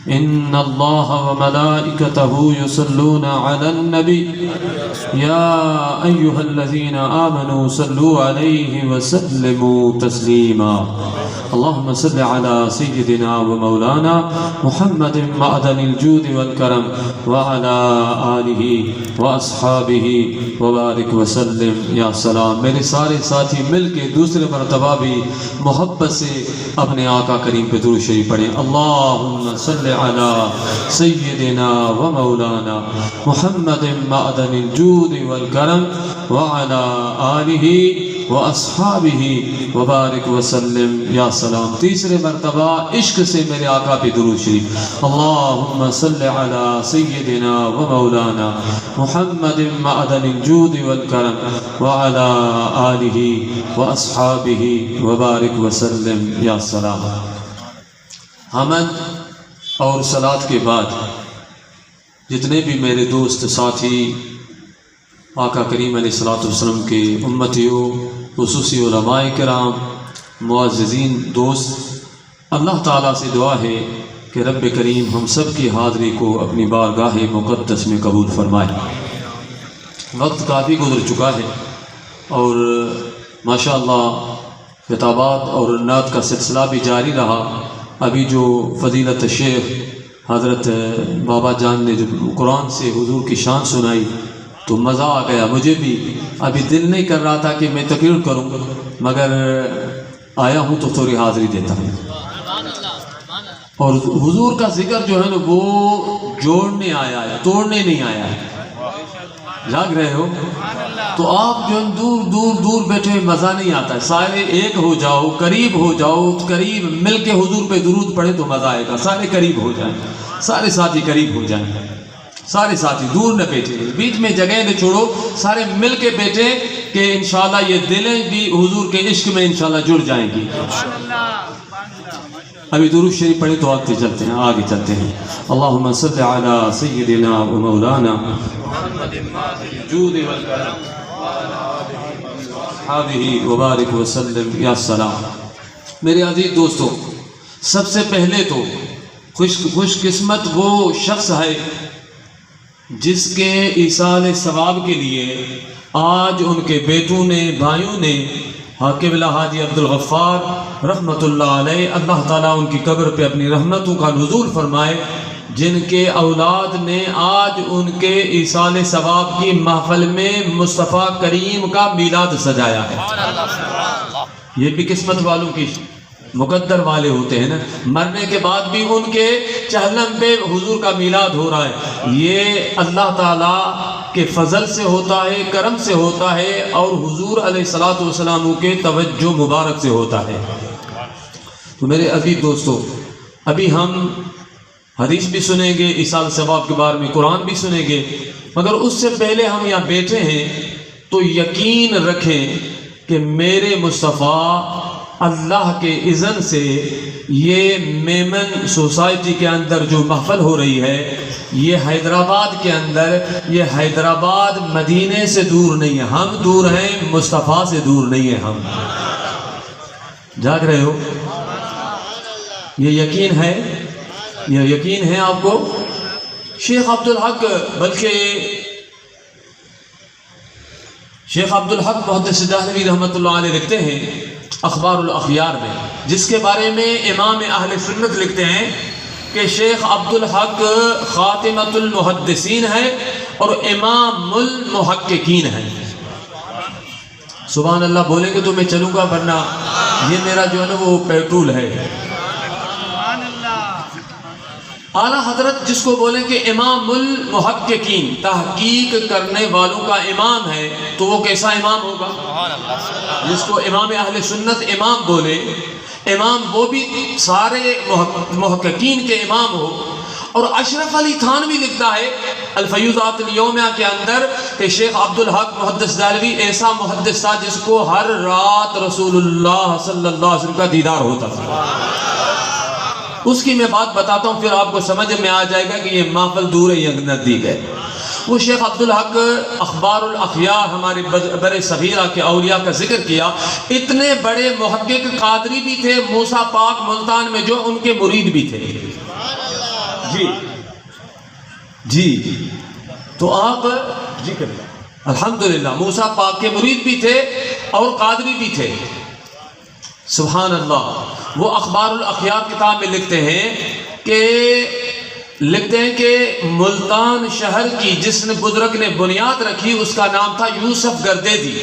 إن الله وملائكته يصلون على النبي يا أيها الذين آمنوا صلوا عليه وسلموا تسليما اللهم صل على سيدنا ومولانا محمد معدن الجود والكرم وعلى آله وأصحابه وبارك وسلم یا سلام۔ میرے سارے ساتھی مل کے دوسرے مرتبہ بھی محبت سے اپنے آقا کریم پہ درود شریف پڑھیں۔ اللہم صل علی سیدنا و مولانا محمد معدن الجود والکرم وعلى آلہ واصحابہ وبارک وسلم یا سلام۔ تیسرے مرتبہ عشق سے میرے آقا پہ درود شریف۔ اللہم صل علی سیدنا و مولانا محمد معدن الجود والکرم وعلى آلہ واصحابہ وبارک وسلم یا سلام۔ حمد اور صلاۃ کے بعد جتنے بھی میرے دوست ساتھی آقا کریم علیہ الصلوۃ والسلام کے امتیوں، خصوصی علماء کرام، معززین دوست، اللہ تعالیٰ سے دعا ہے کہ رب کریم ہم سب کی حاضری کو اپنی بارگاہ مقدس میں قبول فرمائے۔ وقت کافی گزر چکا ہے اور ماشاءاللہ خطابات اور نعت کا سلسلہ بھی جاری رہا۔ ابھی جو فضیلت شیخ حضرت بابا جان نے جو قرآن سے حضور کی شان سنائی تو مزہ آ گیا مجھے بھی۔ ابھی دل نہیں کر رہا تھا کہ میں تقریر کروں مگر آیا ہوں تو تھوڑی حاضری دیتا ہوں۔ اور حضور کا ذکر جو ہے نا وہ جوڑنے آیا ہے، توڑنے نہیں آیا ہے۔ جاگ رہے ہو تو آپ جو دور دور دور بیٹھے مزہ نہیں آتا ہے۔ سارے ایک ہو جاؤ، قریب ہو جاؤ، قریب مل کے حضور پہ درود پڑھے تو مزہ آئے گا۔ سارے قریب ہو جائیں، سارے ساتھی قریب ہو جائیں، سارے ساتھی دور نہ بیٹھے، بیچ میں جگہ نہ چھوڑو، سارے مل کے بیٹھے کہ انشاءاللہ یہ دلیں بھی حضور کے عشق میں انشاءاللہ جڑ جائیں گی۔ ابھی درود شریف پڑھے تو آگے چلتے ہیں، آگے چلتے ہیں۔ اللہم صل علی سیدنا و مولانا محمد الجود والکرم وعلى وبارک وسلم یا سلام۔ میرے عزیز دوستو، سب سے پہلے تو خوش قسمت وہ شخص ہے جس کے ایصال ثواب کے لیے آج ان کے بیٹوں نے، بھائیوں نے، قبلہ حاجی عبدالغفار رحمۃ اللہ علیہ، اللہ تعالیٰ ان کی قبر پہ اپنی رحمتوں کا نزول فرمائے، جن کے اولاد نے آج ان کے ایصال ثواب کی محفل میں مصطفیٰ کریم کا میلاد سجایا ہے۔ یہ بھی قسمت والوں کی مقدر والے ہوتے ہیں نا، مرنے کے بعد بھی ان کے چہلم پہ حضور کا میلاد ہو رہا ہے۔ یہ اللہ تعالیٰ کے فضل سے ہوتا ہے، کرم سے ہوتا ہے اور حضور علیہ الصلوۃ والسلام کے توجہ مبارک سے ہوتا ہے۔ تو میرے عزیز دوستو، ابھی ہم حدیث بھی سنیں گے، ایصال ثواب کے بارے میں قرآن بھی سنیں گے، مگر اس سے پہلے ہم یہاں بیٹھے ہیں تو یقین رکھیں کہ میرے مصطفیٰ اللہ کے اذن سے یہ میمن سوسائٹی کے اندر جو محفل ہو رہی ہے، یہ حیدرآباد کے اندر، یہ حیدرآباد مدینے سے دور نہیں ہے، ہم دور ہیں، مصطفیٰ سے دور نہیں ہیں ہم۔ جاگ رہے ہو؟ یہ یقین ہے، یہ یقین ہے آپ کو؟ شیخ عبدالحق، بلکہ شیخ عبدالحق محدث دہلوی رحمۃ اللہ علیہ لکھتے ہیں اخبار الاخیار میں، جس کے بارے میں امام اہل سنت لکھتے ہیں کہ شیخ عبدالحق خاتمۃ المحدثین ہے اور امام المحققین ہے۔ سبحان اللہ بولیں گے تو میں چلوں گا، ورنہ یہ میرا جو ہے نا وہ پیٹرول ہے۔ اعلیٰ حضرت جس کو بولیں کہ امام المحققین، تحقیق کرنے والوں کا امام ہے، تو وہ کیسا امام ہوگا؟ جس کو امام اہل سنت امام بولے، امام وہ بھی سارے محققین کے امام ہو۔ اور اشرف علی تھانوی لکھتا ہے الفیوضات الیومیہ کے اندر کہ شیخ عبدالحق محدث دہلوی ایسا محدث تھا جس کو ہر رات رسول اللہ صلی اللہ علیہ وسلم کا دیدار ہوتا تھا۔ اس کی میں بات بتاتا ہوں، پھر آپ کو سمجھ میں آ جائے گا کہ یہ محفل دور ہے یا نزدیک ہے۔ وہ شیخ عبدالحق اخبار الاخیار ہمارے بر صغیرہ کے اولیاء کا ذکر کیا، اتنے بڑے محقق قادری بھی تھے موسیٰ پاک ملتان میں جو ان کے مرید بھی تھے۔ جی تو آپ جی کریں الحمدللہ موسیٰ پاک کے مرید بھی تھے اور قادری بھی تھے، سبحان اللہ۔ وہ اخبار الاخیار کتاب میں لکھتے ہیں کہ ملتان شہر کی جس نے بزرگ نے بنیاد رکھی اس کا نام تھا یوسف گردیدی۔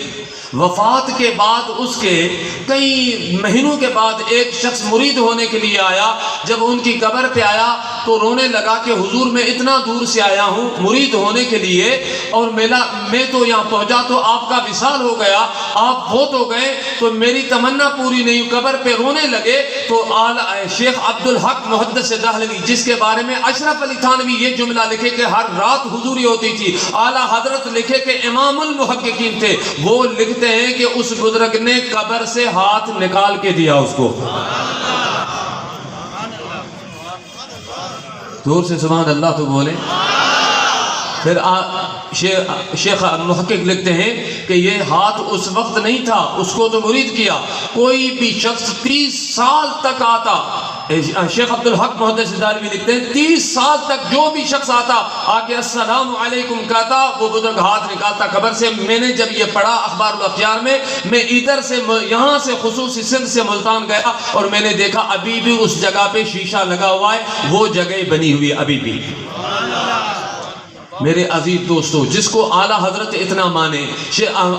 وفات کے بعد اس کے کئی مہینوں کے بعد ایک شخص مرید ہونے کے لیے آیا، جب ان کی قبر پہ آیا تو رونے لگا کہ حضور میں اتنا دور سے آیا ہوں مرید ہونے کے لیے اور میں تو یہاں پہنچا تو آپ کا وصال ہو گیا، آپ فوت ہو گئے تو میری تمنا پوری نہیں، قبر پہ رونے لگے۔ تو شیخ عبدالحق محدث دہلوی جس کے بارے میں اشرف علی تھانوی یہ جملہ لکھے کہ ہر رات حضوری ہوتی تھی، اعلیٰ حضرت لکھے کہ امام المحققین تھے، وہ لکھتے ہیں کہ اس بزرگ نے قبر سے ہاتھ نکال کے دیا اس کو۔ دور سے سبحان اللہ تو بولیں۔ پھر شیخ محقق لکھتے ہیں کہ یہ ہاتھ اس وقت نہیں تھا، اس کو تو مرید کیا، کوئی بھی شخص 30 سال تک آتا، شیخ عبدالحق محدث دہلوی لکھتے ہیں 30 سال تک جو بھی شخص آتا آ کے السلام علیکم کہتا، وہ بزرگ ہاتھ نکالتا قبر سے۔ میں نے جب یہ پڑھا اخبار الاخیار میں ادھر سے یہاں سے خصوصی سندھ سے ملتان گیا اور میں نے دیکھا ابھی بھی اس جگہ پہ شیشہ لگا ہوا ہے، وہ جگہ بنی ہوئی ابھی بھی۔ میرے عزیز دوستو، جس کو اعلیٰ حضرت اتنا مانے،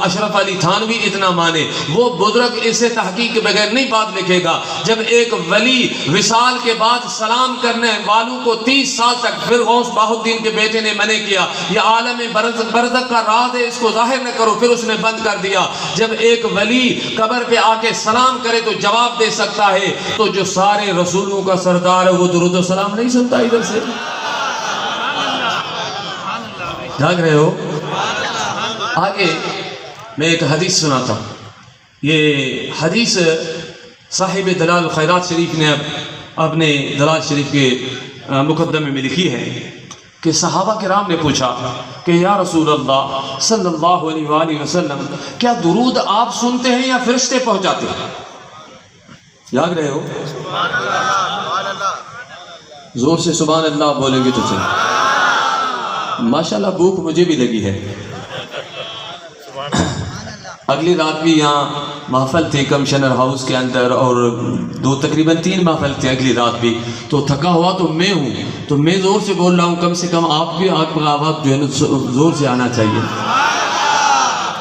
اشرف علی تھانوی اتنا مانے، وہ بزرگ اسے تحقیق کے بغیر نہیں بات لکھے گا۔ جب ایک ولی وصال کے بعد سلام کرنے والوں کو 30 سال تک، پھر غوث بہاء الدین کے بیٹے نے منع کیا، یہ عالم برزخ کا راز ہے، اس کو ظاہر نہ کرو، پھر اس نے بند کر دیا۔ جب ایک ولی قبر پہ آ کے سلام کرے تو جواب دے سکتا ہے، تو جو سارے رسولوں کا سردار ہے وہ درود و سلام نہیں سنتا ادھر سے؟ جاگ رہے ہو؟ آگے میں ایک حدیث سناتا ہوں۔ یہ حدیث صاحب دلال الخیرات شریف نے اپنے دلال شریف کے مقدمے میں لکھی ہے کہ صحابہ کرام نے پوچھا کہ یا رسول اللہ صلی اللہ علیہ وآلہ وسلم، کیا درود آپ سنتے ہیں یا فرشتے پہنچاتے ہیں؟ جاگ رہے ہو؟ زور سے سبحان اللہ بولیں گے تو چلیں۔ ماشاءاللہ بھوک مجھے بھی لگی ہے۔ اگلی رات بھی یہاں محفل تھی کمشنر ہاؤس کے اندر، اور تقریباً 3 محفل تھے اگلی رات بھی، تو تھکا ہوا تو میں ہوں، تو میں زور سے بول رہا ہوں، کم سے کم آپ بھی آپ کا آواز جو ہے نا زور سے آنا چاہیے۔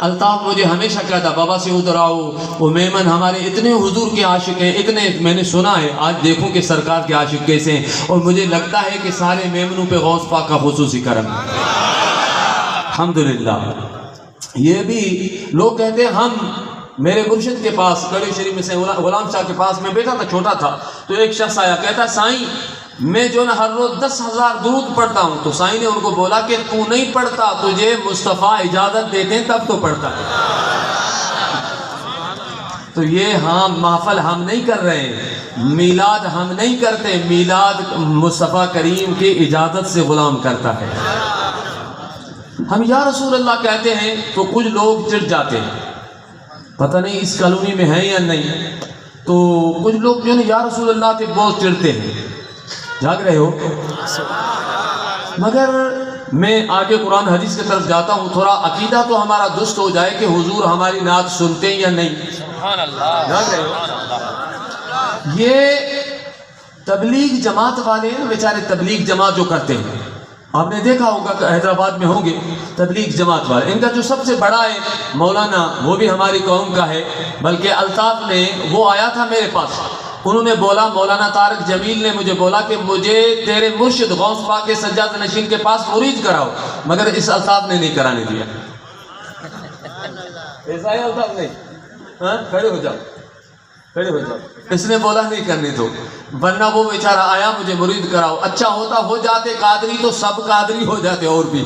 الطاف مجھے ہمیشہ کہتا بابا سے ادھر آؤ، وہ میمن ہمارے اتنے حضور کے عاشق ہیں، اتنے میں نے سنا ہے، آج دیکھوں کہ سرکار کے عاشق کیسے ہیں، اور مجھے لگتا ہے کہ سارے میمنوں پہ غوث پاک کا خصوصی کرم ہے الحمدللہ۔ یہ بھی لوگ کہتے ہیں ہم میرے مرشد کے پاس کڑی شریف میں سے غلام شاہ کے پاس میں بیٹھا تھا، چھوٹا تھا، تو ایک شخص آیا کہتا سائیں میں جو نا ہر روز 10,000 درود پڑھتا ہوں۔ تو سائیں نے ان کو بولا کہ تو نہیں پڑھتا، تجھے مصطفیٰ اجازت دیتے ہیں تب تو پڑھتا ہے۔ تو یہ ہاں محفل ہم نہیں کر رہے ہیں، میلاد ہم نہیں کرتے، میلاد مصطفیٰ کریم کی اجازت سے غلام کرتا ہے۔ ہم یا رسول اللہ کہتے ہیں تو کچھ لوگ چڑھ جاتے ہیں، پتہ نہیں اس کالونی میں ہیں یا نہیں، تو کچھ لوگ جو ہے یا رسول اللہ سے بہت چڑھتے ہیں۔ جاگ رہے ہو؟ مگر میں آگے قرآن حدیث کی طرف جاتا ہوں، تھوڑا عقیدہ تو ہمارا درست ہو جائے کہ حضور ہماری نعت سنتے ہیں یا نہیں۔ سبحان اللہ۔ جاگ رہے ہو؟ یہ تبلیغ جماعت والے ہیں، بیچارے تبلیغ جماعت جو کرتے ہیں، آپ نے دیکھا ہوگا کہ حیدرآباد میں ہوں گے تبلیغ جماعت والے، ان کا جو سب سے بڑا ہے مولانا، وہ بھی ہماری قوم کا ہے، بلکہ الطاف نے وہ آیا تھا میرے پاس، انہوں نے بولا مولانا طارق جمیل نے مجھے بولا کہ مجھے تیرے مرشد غوث پاک کے سجاد نشین کے پاس مرید کراؤ، مگر اس الطاف نے نہیں کرانے دیا۔ ایسا ہے الطاف نہیں؟ ہاں کھڑے ہو جاؤ، کھڑے ہو جاؤ، اس نے بولا نہیں کرنے دو، ورنہ وہ بیچارہ آیا مجھے مرید کراؤ، اچھا ہوتا ہو جاتے قادری تو سب قادری ہو جاتے، اور بھی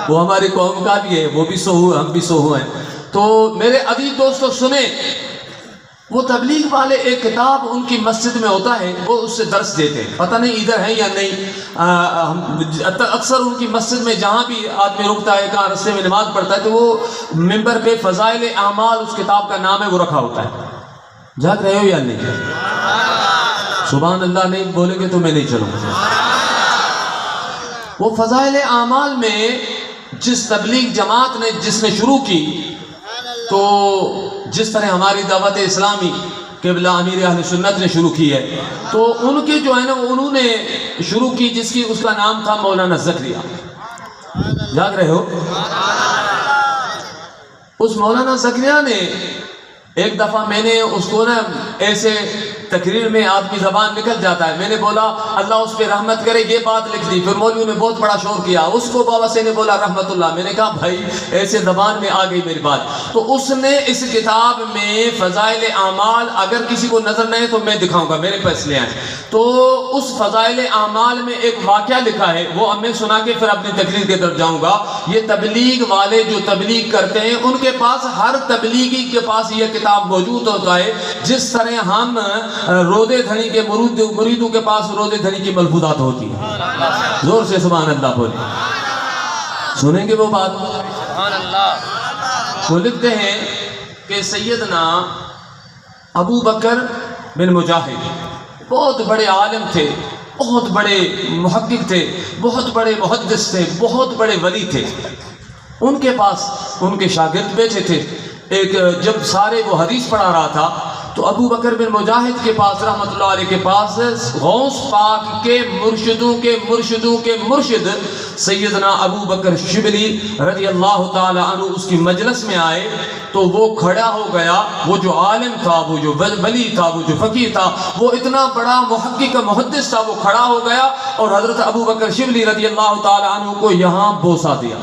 وہ ہماری قوم کا بھی ہے، وہ بھی سوہو ہم بھی سوہو ہیں۔ تو میرے عزیز دوستو سنیں، وہ تبلیغ والے ایک کتاب ان کی مسجد میں ہوتا ہے، وہ اس سے درس دیتے ہیں، پتہ نہیں ادھر ہے یا نہیں۔ اکثر ان کی مسجد میں جہاں بھی آدمی رکتا ہے، کہاں رستے میں نماز پڑھتا ہے، تو وہ ممبر پہ فضائل اعمال اس کتاب کا نام ہے، وہ رکھا ہوتا ہے۔ جاگ رہے ہو یا نہیں؟ سبحان اللہ نہیں بولیں گے تو میں نہیں چلوں گا۔ وہ فضائل اعمال میں جس تبلیغ جماعت نے جس نے شروع کی، تو جس طرح ہماری دعوت اسلامی قبلہ امیر اہل سنت نے شروع کی ہے، تو ان کے جو ہے نا انہوں نے شروع کی، جس کی اس کا نام تھا مولانا زکریا۔ جاگ رہے ہو؟ اس مولانا زکریا نے ایک دفعہ میں نے اس کو نا ایسے تقریر میں آدمی زبان نکل جاتا ہے، میں نے بولا اللہ اس پہ رحمت کرے، یہ بات لکھ دی۔ پھر مولوی نے بہت بڑا شور کیا، اس کو بابا سے نے بولا رحمت اللہ۔ میں نے کہا بھائی ایسے زبان میں آ گئی میری بات۔ تو اس نے اس کتاب میں فضائل اعمال، اگر کسی کو نظر نہیں تو میں دکھاؤں گا، میرے پاس لے آئیں۔ تو اس فضائل اعمال میں ایک واقعہ لکھا ہے، وہ اب میں سنا کے پھر اپنی تقریر کی طرف جاؤں گا۔ یہ تبلیغ والے جو تبلیغ کرتے ہیں، ان کے پاس ہر تبلیغی کے پاس یہ کتاب موجود ہوتا ہے، جس طرح ہم رودے دھنی کے مریدوں کے پاس رودے دھنی کی ملفوظات ہوتی ہیں۔ زور سے سبحان اللہ بولیں، سنیں گے وہ بات؟ وہ لکھتے ہیں کہ سیدنا ابو بکر بن مجاہد بہت بڑے عالم تھے، بہت بڑے محقق تھے، بہت بڑے محدث تھے، بہت بڑے ولی تھے۔ ان کے پاس ان کے شاگرد بیٹھے تھے۔ ایک جب سارے وہ حدیث پڑھا رہا تھا تو ابو بکر بن مجاہد کے پاس رحمت اللہ علیہ کے پاس غوث پاک کے مرشدوں کے مرشد سیدنا ابو بکر شبلی رضی اللہ تعالی عنہ اس کی مجلس میں آئے، تو وہ کھڑا ہو گیا۔ وہ جو عالم تھا، وہ جو ولی تھا، وہ جو فقیہ تھا، وہ اتنا بڑا محقق محدث تھا، وہ کھڑا ہو گیا اور حضرت ابو بکر شبلی رضی اللہ تعالی عنہ کو یہاں بوسہ دیا۔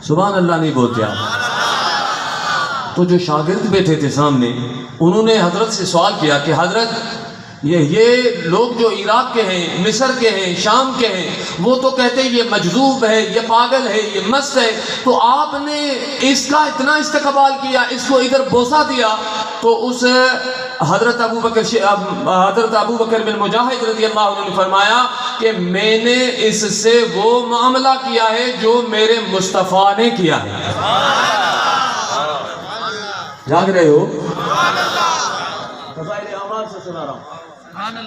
سبحان اللہ نہیں بولتے آپ؟ تو جو شاگرد بیٹھے تھے سامنے، انہوں نے حضرت سے سوال کیا کہ حضرت یہ لوگ جو عراق کے ہیں، مصر کے ہیں، شام کے ہیں، وہ تو کہتے ہیں یہ مجذوب ہے، یہ پاگل ہے، یہ مست ہے، تو آپ نے اس کا اتنا استقبال کیا، اس کو ادھر بوسہ دیا۔ تو اس حضرت ابو بکر بن مجاہد رضی اللہ عنہ نے فرمایا کہ میں نے اس سے وہ معاملہ کیا ہے جو میرے مصطفیٰ نے کیا ہے۔ جاگ رہے ہو؟ فضائل اعمال سے سنا رہا ہوں۔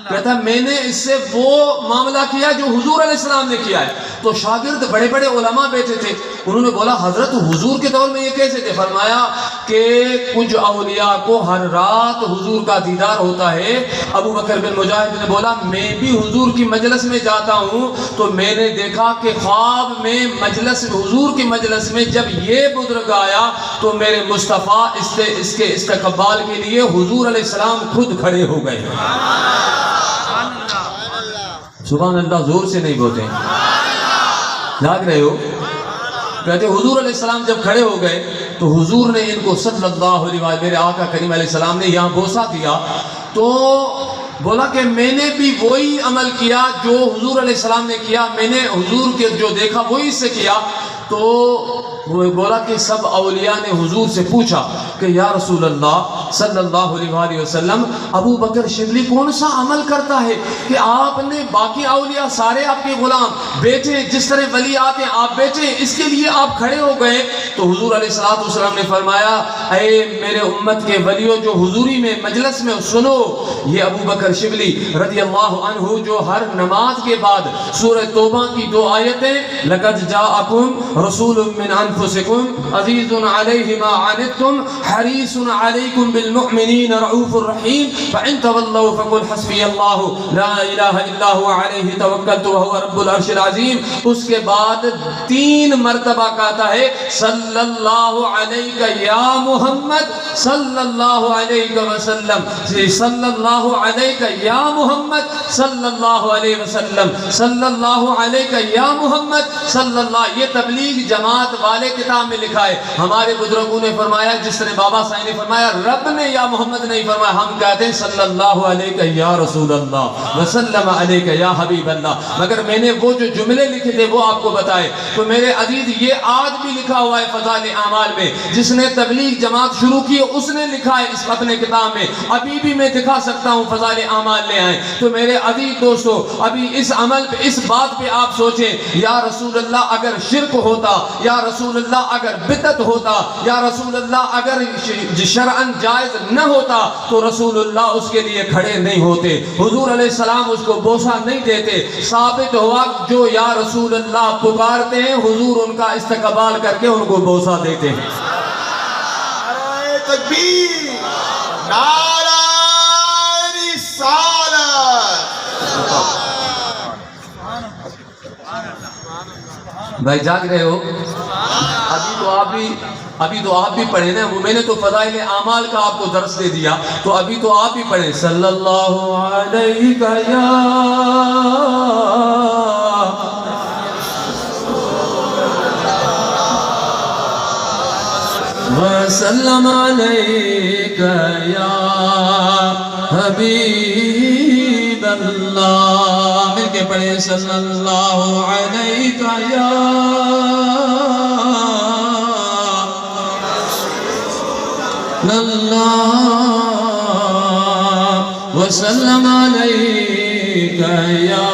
کہتا ہے میں نے اس سے وہ معاملہ کیا جو حضور علیہ السلام نے کیا ہے۔ تو شاگرد بڑے بڑے علماء بیٹھے تھے، انہوں نے بولا حضرت حضور کے دور میں یہ کیسے تھے؟ فرمایا کہ کچھ اولیاء کو ہر رات حضور کا دیدار ہوتا ہے۔ ابو بکر بن مجاہد نے بولا میں بھی حضور کی مجلس میں جاتا ہوں، تو میں نے دیکھا کہ خواب میں حضور کی مجلس میں جب یہ بزرگ آیا تو میرے مصطفیٰ اس کے استقبال کے لیے حضور علیہ السلام خود کھڑے ہو گئے۔ سبحان اللہ زور سے نہیں بولتے، جاگ رہے ہو؟ کہتے حضور علیہ السلام جب کھڑے ہو گئے تو حضور نے ان کو صلی اللہ علیہ وسلم، میرے آقا کریم علیہ السلام نے یہاں بوسہ دیا، تو بولا کہ میں نے بھی وہی عمل کیا جو حضور علیہ السلام نے کیا، میں نے حضور کے جو دیکھا وہی سے کیا۔ تو وہ بولا کہ سب اولیاء نے حضور سے پوچھا کہ یا رسول اللہ صلی اللہ علیہ وآلہ وسلم، ابو بکر شبلی کون سا عمل کرتا ہے کہ آپ نے باقی اولیاء سارے آپ کے غلام بیٹھے، جس طرح ولی آتے ہیں آپ بیٹھے، اس کے لیے آپ کھڑے ہو گئے؟ تو حضور علیہ السلام نے فرمایا اے میرے امت کے ولیوں جو حضوری میں مجلس میں سنو، یہ ابو بکر شبلی رضی اللہ عنہ جو ہر نماز کے بعد سورہ توبہ کی 2 آیتیں لَقَدْ جَاءَكُمْ رسول من انفسکم عزیز علیہ ما عنتم حریص علیکم بالمؤمنین رعوف الرحیم فان تولوا فقل حسبی اللہ لا الہ الا هو علیہ توکلت وهو رب العرش العظیم، اس کے بعد 3 مرتبہ کہتا ہے صلی اللہ علیہ یا محمد صلی اللہ علیہ وسلم، صلی اللہ علیہ یا محمد صلی اللہ علیہ وسلم، صلی اللہ علیہ یا محمد صلی اللہ۔ یہ تبلیغ جماعت والے اعلی کتاب میں لکھا ہے. ہمارے بزرگوں نے فرمایا, جس طرح بابا صاحب نے فرمایا, رب نے یا محمد نہیں فرمایا, ہم کہتے ہیں صلی اللہ علیہ یا رسول اللہ وسلم علیہ یا حبیب اللہ. مگر میں نے وہ جو جملے لکھے تھے وہ آپ کو بتائے. تو میرے عزیز, یہ آج بھی لکھا ہوا ہے فضائل اعمال میں. جس نے تبلیغ جماعت شروع کی اس نے لکھا ہے اس اپنے کتاب میں. ابھی بھی میں دکھا سکتا ہوں, فضائل اعمال لے آئیں. تو میرے عزیز دوستو, ابھی اس عمل پہ, اس بات پہ آپ سوچیں, یا رسول اللہ اگر شرک ہوتا, یا رسول اللہ اگر بدعت ہوتا, یا رسول اللہ اگر شرعاً جائز نہ ہوتا تو رسول اللہ اس کے لیے کھڑے نہیں ہوتے, حضور علیہ السلام اس کو بوسہ نہیں دیتے. ثابت ہوا جو یا رسول اللہ پکارتے ہیں, حضور ان کا استقبال کر کے ان کو بوسہ دیتے ہیں. نعرہ تکبیر, نعرہ رسالت. بھائی جاگ رہے ہو؟ ابھی تو آپ بھی پڑھیں نا. میں نے تو فضائل اعمال کا آپ کو درس دے دیا, تو ابھی تو آپ بھی پڑھیں. صلی اللہ علیہ یا وسلم علیک یا حبیب اللہ. مل کے پڑھیں. صلی اللہ علیک یا اللہ وسلم علیک یا,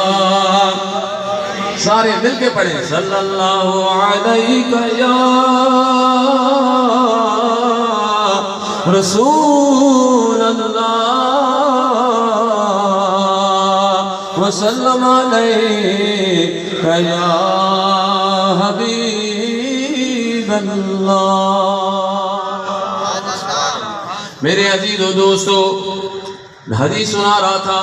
سارے مل کے پڑھیں. صلی اللہ علیک یا رسول اللہ وسلم علیک یا حبیب اللہ. میرے عزیز و دوستو, حدیث سنا رہا تھا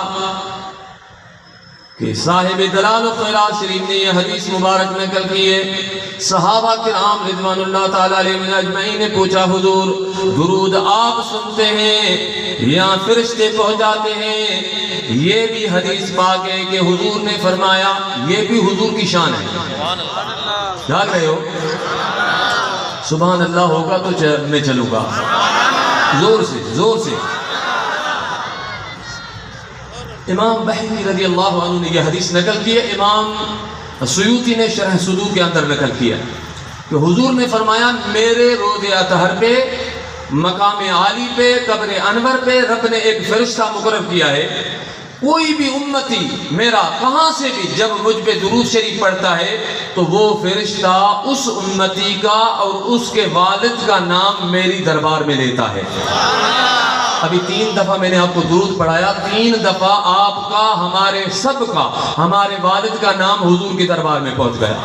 کہ صاحب دلال و خیرات شریف نے یہ حدیث مبارک نقل کی ہے. صحابہ کرام رضوان اللہ تعالیٰ علیہم اجمعین نے پوچھا, حضور درود آپ سنتے ہیں یا فرشتے پہنچاتے ہیں؟ یہ بھی حدیث پاک ہے کہ حضور نے فرمایا, یہ بھی حضور کی شان ہے. جاگ رہے ہو؟ سبحان اللہ ہوگا تو میں چلوں گا, زور سے زور سے. امام بحقی رضی اللہ عنہ نے یہ حدیث نقل کی ہے. امام سیوطی نے شرح صدور کے اندر نقل کیا کہ حضور نے فرمایا, میرے روز اطہر پہ, مقام عالی پہ, قبر انور پہ رب نے ایک فرشتہ مقرر کیا ہے. کوئی بھی امتی میرا کہاں سے بھی جب مجھ پہ درود شریف پڑھتا ہے تو وہ فرشتہ اس امتی کا اور اس کے والد کا نام میری دربار میں لیتا ہے. ابھی 3 دفعہ میں نے آپ کو درود پڑھایا, 3 دفعہ آپ کا, ہمارے سب کا, ہمارے والد کا نام حضور کی دربار میں پہنچ گیا.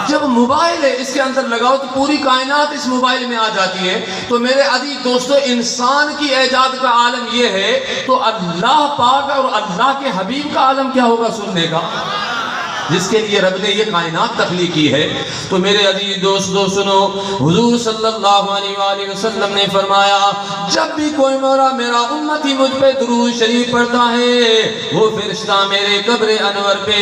جب موبائل ہے اس کے اندر لگاؤ تو پوری کائنات اس موبائل میں آ جاتی ہے. تو میرے عزیز دوستو, انسان کی ایجاد کا عالم یہ ہے, تو اللہ پاک اور اللہ کے حبیب کا عالم کیا ہوگا سننے کا, جس کے لیے رب نے یہ کائنات تخلیق کی ہے. تو میرے عزیز دوستو سنو, حضور صلی اللہ علیہ وآلہ وسلم نے فرمایا, جب بھی کوئی میرا امتی مجھ پہ درود شریف پڑھتا ہے, وہ فرشتہ میرے قبر انور پہ,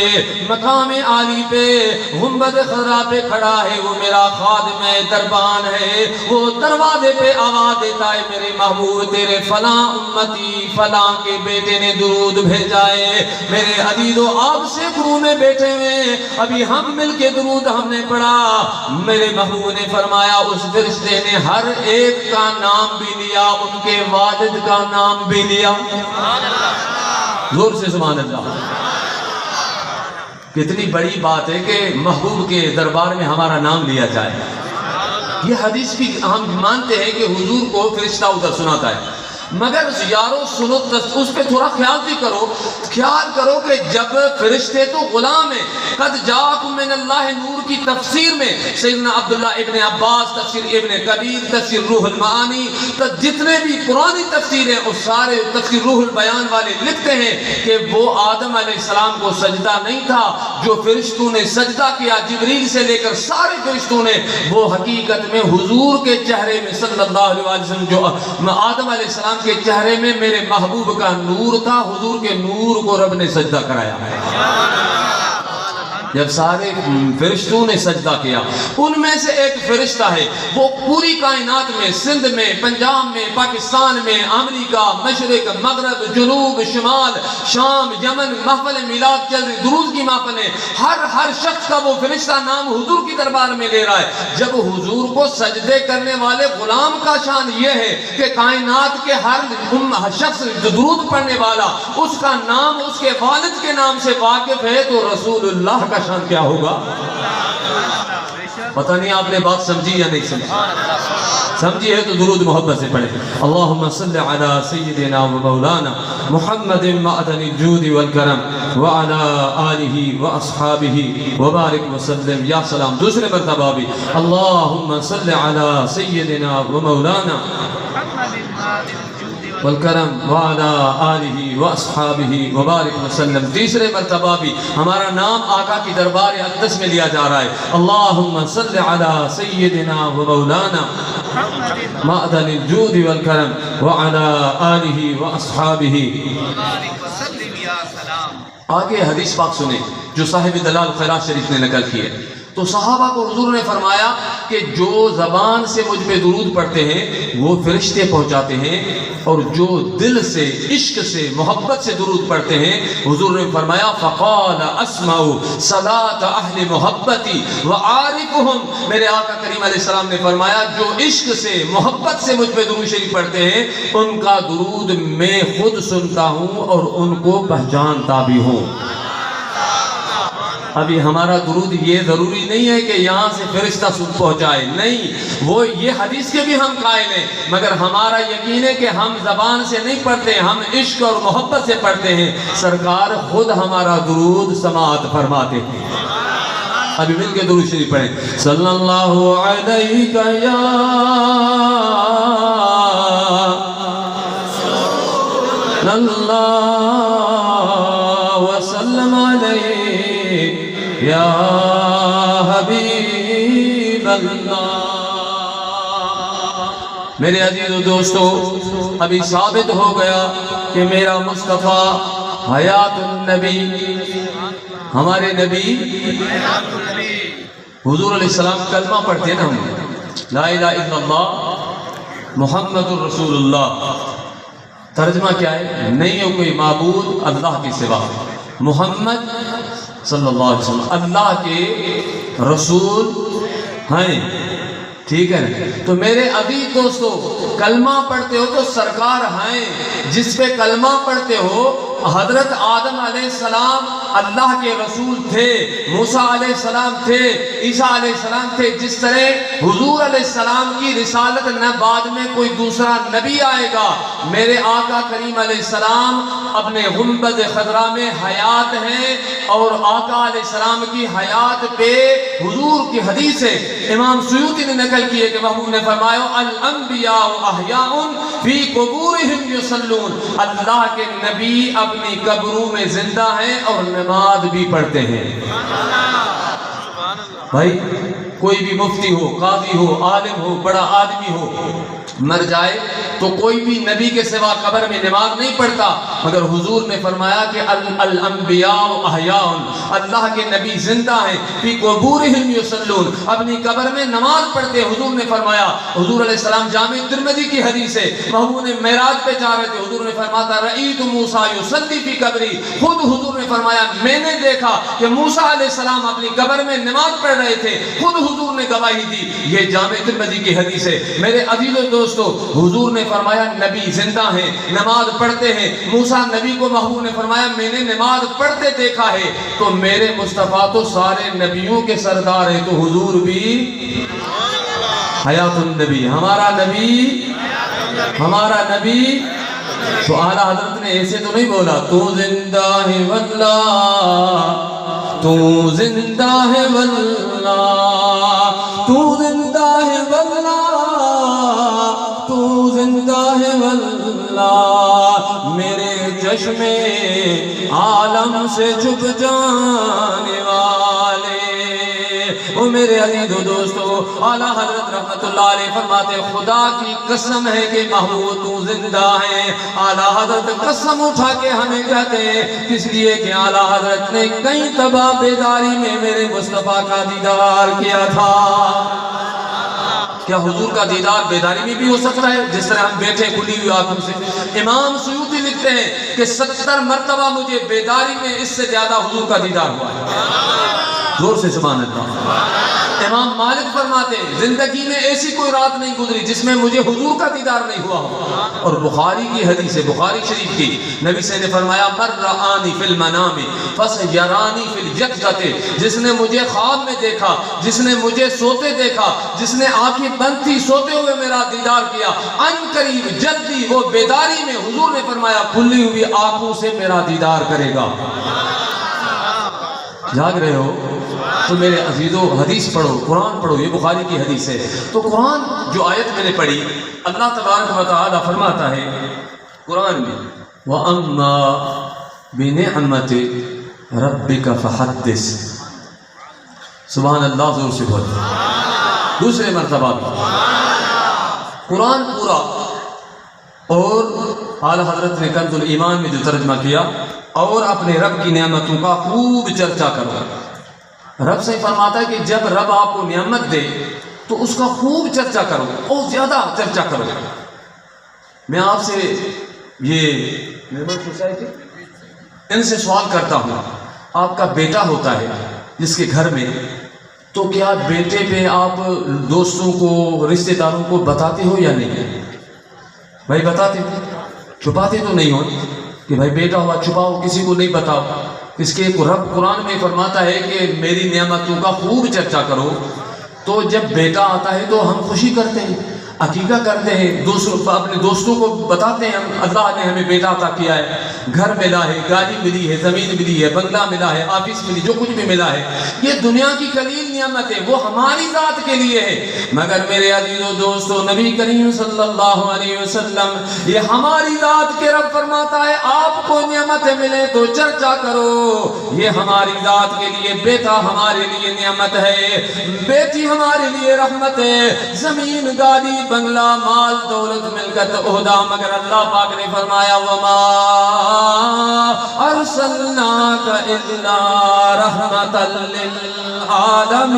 مقام عالی پہ, گنبد خضرا پہ کھڑا ہے, وہ میرا خادم دربان ہے. وہ دروازے پہ آواز دیتا ہے, میرے محبوب تیرے فلاں امتی فلاں کے بیٹے نے درود بھیجا ہے. میرے عزیزو, آپ سے گروہ میں بیٹھے میں ابھی ہم مل کے درود ہم نے پڑھا. میرے محبوب نے فرمایا, اس فرشتے نے ہر ایک کا نام بھی لیا, ان کے والد کا نام بھی لیا. زور سے سبحان اللہ. کتنی بڑی بات ہے کہ محبوب کے دربار میں ہمارا نام لیا جائے. یہ حدیث بھی ہم مانتے ہیں کہ حضور کو فرشتہ ادھر سناتا ہے, مگر یارو سنو, اس پہ تھوڑا خیال بھی کرو. خیال کرو کہ جب فرشتے تو غلام ہیں, قد جاءکم من اللہ نور کی تفسیر میں سیدنا عبداللہ ابن عباس, تفسیر ابن کبیر, تفسیر روح المعانی, جتنے بھی پرانی تفسیر ہیں اس سارے تفسیر روح البیان والے لکھتے ہیں کہ وہ آدم علیہ السلام کو سجدہ نہیں تھا جو فرشتوں نے سجدہ کیا, جبریل سے لے کر سارے فرشتوں نے, وہ حقیقت میں حضور کے چہرے میں صلی اللہ علیہ وسلم, جو آدم علیہ السلام کے چہرے میں میرے محبوب کا نور تھا, حضور کے نور کو رب نے سجدہ کرایا ہے. جب سارے فرشتوں نے سجدہ کیا، ان میں سے ایک فرشتہ ہے وہ پوری کائنات میں، سندھ میں، پنجاب میں، پاکستان میں، امریکہ، مشرق، مغرب، جنوب، شمال، شام، یمن، محفل میلاد چل رہی، درود کی محفل ہے، ہر شخص کا وہ فرشتہ نام حضور کی دربار میں لے رہا ہے۔ جب حضور کو سجدے کرنے والے غلام کا شان یہ ہے کہ کائنات کے ہر شخص درود پڑھنے والا اس کا نام اس کے والد کے نام سے واقف ہے، تو رسول اللہ کا شان کیا ہوگا؟ پتہ نہیں آپ نے بات سمجھی یا نہیں سمجھی؟ سمجھی ہے تو درود محبت سے پڑھیں۔ اللہم صلی علی سیدنا و مولانا محمد معدن الجود والکرم وعلی آلہ و اصحابہ وبارک وسلم۔ یا سلام دوسرے مرتبہ بھی، اللہم صلی علی سیدنا و مولانا والکرم وعلی آلہ و اصحابہ وبارک وسلم۔ تیسرے مرتبہ بھی ہمارا نام آقا کی دربار اقدس میں لیا جا رہا ہے۔ اللہم صلی علی سیدنا و مولانا معدن الجود والکرم وعلی آلہ و اصحابہ۔ آگے حدیث پاک سنیں جو صاحب دلال خیرات شریف نے نقل کی ہے۔ تو صحابہ کو حضور نے فرمایا کہ جو زبان سے مجھ پہ درود پڑھتے ہیں وہ فرشتے پہنچاتے ہیں، اور جو دل سے، عشق سے، محبت سے درود پڑھتے ہیں، حضور نے فرمایا فقال اسمع صلاة اہل محبتی وعارفهم۔ میرے آقا کریم علیہ السلام نے فرمایا جو عشق سے، محبت سے مجھ پہ درود شریف پڑھتے ہیں ان کا درود میں خود سنتا ہوں اور ان کو پہچانتا بھی ہوں۔ ابھی ہمارا درود یہ ضروری نہیں ہے کہ یہاں سے فرشتہ سن پہنچائے، نہیں، وہ یہ حدیث کے بھی ہم قائل ہیں، مگر ہمارا یقین ہے کہ ہم زبان سے نہیں پڑھتے، ہم عشق اور محبت سے پڑھتے ہیں، سرکار خود ہمارا درود سماعت فرماتے ہیں۔ ابھی مل کے درود شریف پڑھیں، صلی اللہ علیہ یا اللہ وسلم علیہ یا حبیب اللہ۔ میرے عزیز و دوستو، ابھی ثابت ہو گیا کہ میرا مصطفیٰ حیات النبی، ہمارے نبی حضور علیہ السلام کلمہ پڑھتے ہیں نا، ہم لا الہ الا اللہ محمد الرسول اللہ، ترجمہ کیا ہے؟ نہیں ہے کوئی معبود اللہ کے سوا، محمد صلی اللہ علیہ وسلم اللہ کے رسول ہیں، ٹھیک ہے نا؟ تو میرے عزیز دوستو، کلمہ پڑھتے ہو تو سرکار ہیں، جس پہ کلمہ پڑھتے ہو حضرت آدم علیہ السلام اللہ کے رسول تھے، موسیٰ علیہ السلام تھے، عیسیٰ علیہ السلام تھے، جس طرح حضور علیہ السلام کی رسالت نہ بعد میں کوئی دوسرا نبی آئے گا، میرے آقا کریم علیہ السلام اپنے گنبد خضرا میں حیات ہیں، اور آقا علیہ السلام کی حیات پہ حضور کی حدیث ہے، امام سیوطی نے نقل کی ہے کہ محبوب نے فرمایا الانبیاء احیاء فی قبورہم یصلون، اللہ کے نبی اپنی قبروں میں زندہ ہیں اور نماز بھی پڑھتے ہیں۔ بھائی کوئی بھی مفتی ہو، قاضی ہو، عالم ہو، بڑا آدمی ہو، مر جائے تو کوئی بھی نبی کے سوا قبر میں نماز نہیں پڑھتا، مگر حضور نے فرمایا کہ الانبیاء احیاء، اللہ کے نبی زندہ ہیں، فی قبورہم یصلون، اپنی قبر میں نماز پڑھتے ہیں۔ حضور نے فرمایا، حضور علیہ السلام جامع ترمذی کی حدیث ہے، محبوب نے معراج پہ جا رہے تھے، حضور نے فرمایا رأیت موسیٰ یصلی فی قبری، خود حضور نے فرمایا میں نے دیکھا کہ موسیٰ علیہ السلام اپنی قبر میں نماز پڑھ رہے تھے، خود حضور نے گواہی دی، یہ جامع ترمذی کی حدیث ہے۔ میرے عزیز و دوستو، حضور نے فرمایا نبی زندہ ہیں، نماز پڑھتے ہیں، موسیٰ نبی کو محبوب نے فرمایا میں نے نماز پڑھتے دیکھا ہے، تو میرے مصطفیٰ تو سارے نبیوں کے سردار ہیں، تو حضور بھی حیات النبی، ہمارا نبی۔ تو اعلیٰ حضرت نے ایسے تو نہیں بولا تو زندہ ہے واللہ، تو زندہ ہے واللہ، تو زندہ ہے واللہ، تو زندہ ہے واللہ، میرے چشم عالم سے چھپ جانے والے او میرے عزیز و دوستو، اعلیٰ حضرت رحمت اللہ علیہ فرماتے خدا کی قسم ہے کہ محبوب تو زندہ ہے۔ اعلیٰ حضرت قسم اٹھا کے ہمیں کہتے ہیں، اس لیے کہ اعلیٰ حضرت نے کئی طبع بیداری میں میرے مصطفیٰ کا دیدار کیا تھا۔ کیا حضور کا دیدار بیداری میں بھی ہو سکتا ہے جس طرح ہم بیٹھے کھلی ہوئی آنکھوں سے؟ امام سیوطی لکھتے ہیں کہ 70 مرتبہ مجھے بیداری میں اس سے زیادہ حضور کا دیدار ہوا ہے۔ زور سے سبحان اللہ۔ امام مالک فرماتے ہیں زندگی میں ایسی کوئی رات نہیں گزری جس میں مجھے حضور کا دیدار نہیں ہوا ہو۔ اور بخاری کی حدیث ہے، بخاری شریف کی، نبی سے نے فرمایا مر رآنی فی المنام فسیرانی فی الیقظۃ، جس نے مجھے خواب میں دیکھا، جس نے مجھے سوتے دیکھا، جس نے آنکھیں بند تھی سوتے ہوئے میرا دیدار کیا، ان قریب جلدی وہ بیداری میں حضور نے فرمایا کھلی ہوئی آنکھوں سے میرا دیدار کرے گا۔ جاگ رہے ہو تو میرے عزیزو حدیث پڑھو، قرآن پڑھو، یہ بخاری کی حدیث ہے۔ تو قرآن جو آیت میں نے پڑھی، اللہ تبارک و تعالی فرماتا ہے قرآن میں وَأَمَّا بِنِعْمَةِ رَبِّكَ فَحَدِّثْ۔ سبحان اللہ، زور سے بول۔ دوسرے مرتبہ قرآن پورا، اور اعلیٰ حضرت نے کنز الایمان میں جو ترجمہ کیا، اور اپنے رب کی نعمتوں کا خوب چرچا کرو۔ رب سے فرماتا ہے کہ جب رب آپ کو نعمت دے تو اس کا خوب چرچا کرو اور زیادہ چرچا کرو۔ میں آپ سے یہ ان سے سوال کرتا ہوں، آپ کا بیٹا ہوتا ہے جس کے گھر میں، تو کیا بیٹے پہ آپ دوستوں کو، رشتہ داروں کو بتاتے ہو یا نہیں؟ بھائی بتاتے ہو؟ چھپاتے تو نہیں ہو کہ بھائی بیٹا ہوا چھپاؤ، کسی کو نہیں بتاؤ۔ اس کے رب قرآن میں فرماتا ہے کہ میری نعمتوں کا خوب چرچا کرو۔ تو جب بیٹا آتا ہے تو ہم خوشی کرتے ہیں، عقیقہ کرتے ہیں، اپنے دوستوں کو بتاتے ہیں اللہ نے ہمیں بیٹا عطا کیا ہے، گھر ملا ہے، گاڑی ملی ہے، زمین ملی ہے، بنگلہ ملا ہے، آفس ملی، جو کچھ بھی ملا ہے، یہ دنیا کی قلیل نعمت ہے، وہ ہماری ذات کے لیے ہے۔ مگر میرے عزیزو دوستو، نبی کریم صلی اللہ علیہ وسلم یہ ہماری ذات کے رب فرماتا ہے آپ کو نعمتیں ملے تو چرچا کرو۔ یہ ہماری ذات کے لیے بیٹا ہمارے لیے نعمت ہے، بیٹی ہمارے لیے رحمت ہے، زمین، گاڑی، بنگلہ، مال، دولت، ملکت، عہدہ، مگر اللہ پاک نے فرمایا وَمَا أَرْسَلْنَاكَ إِلَّا رَحْمَةً لِّلْعَالَمِينَ۔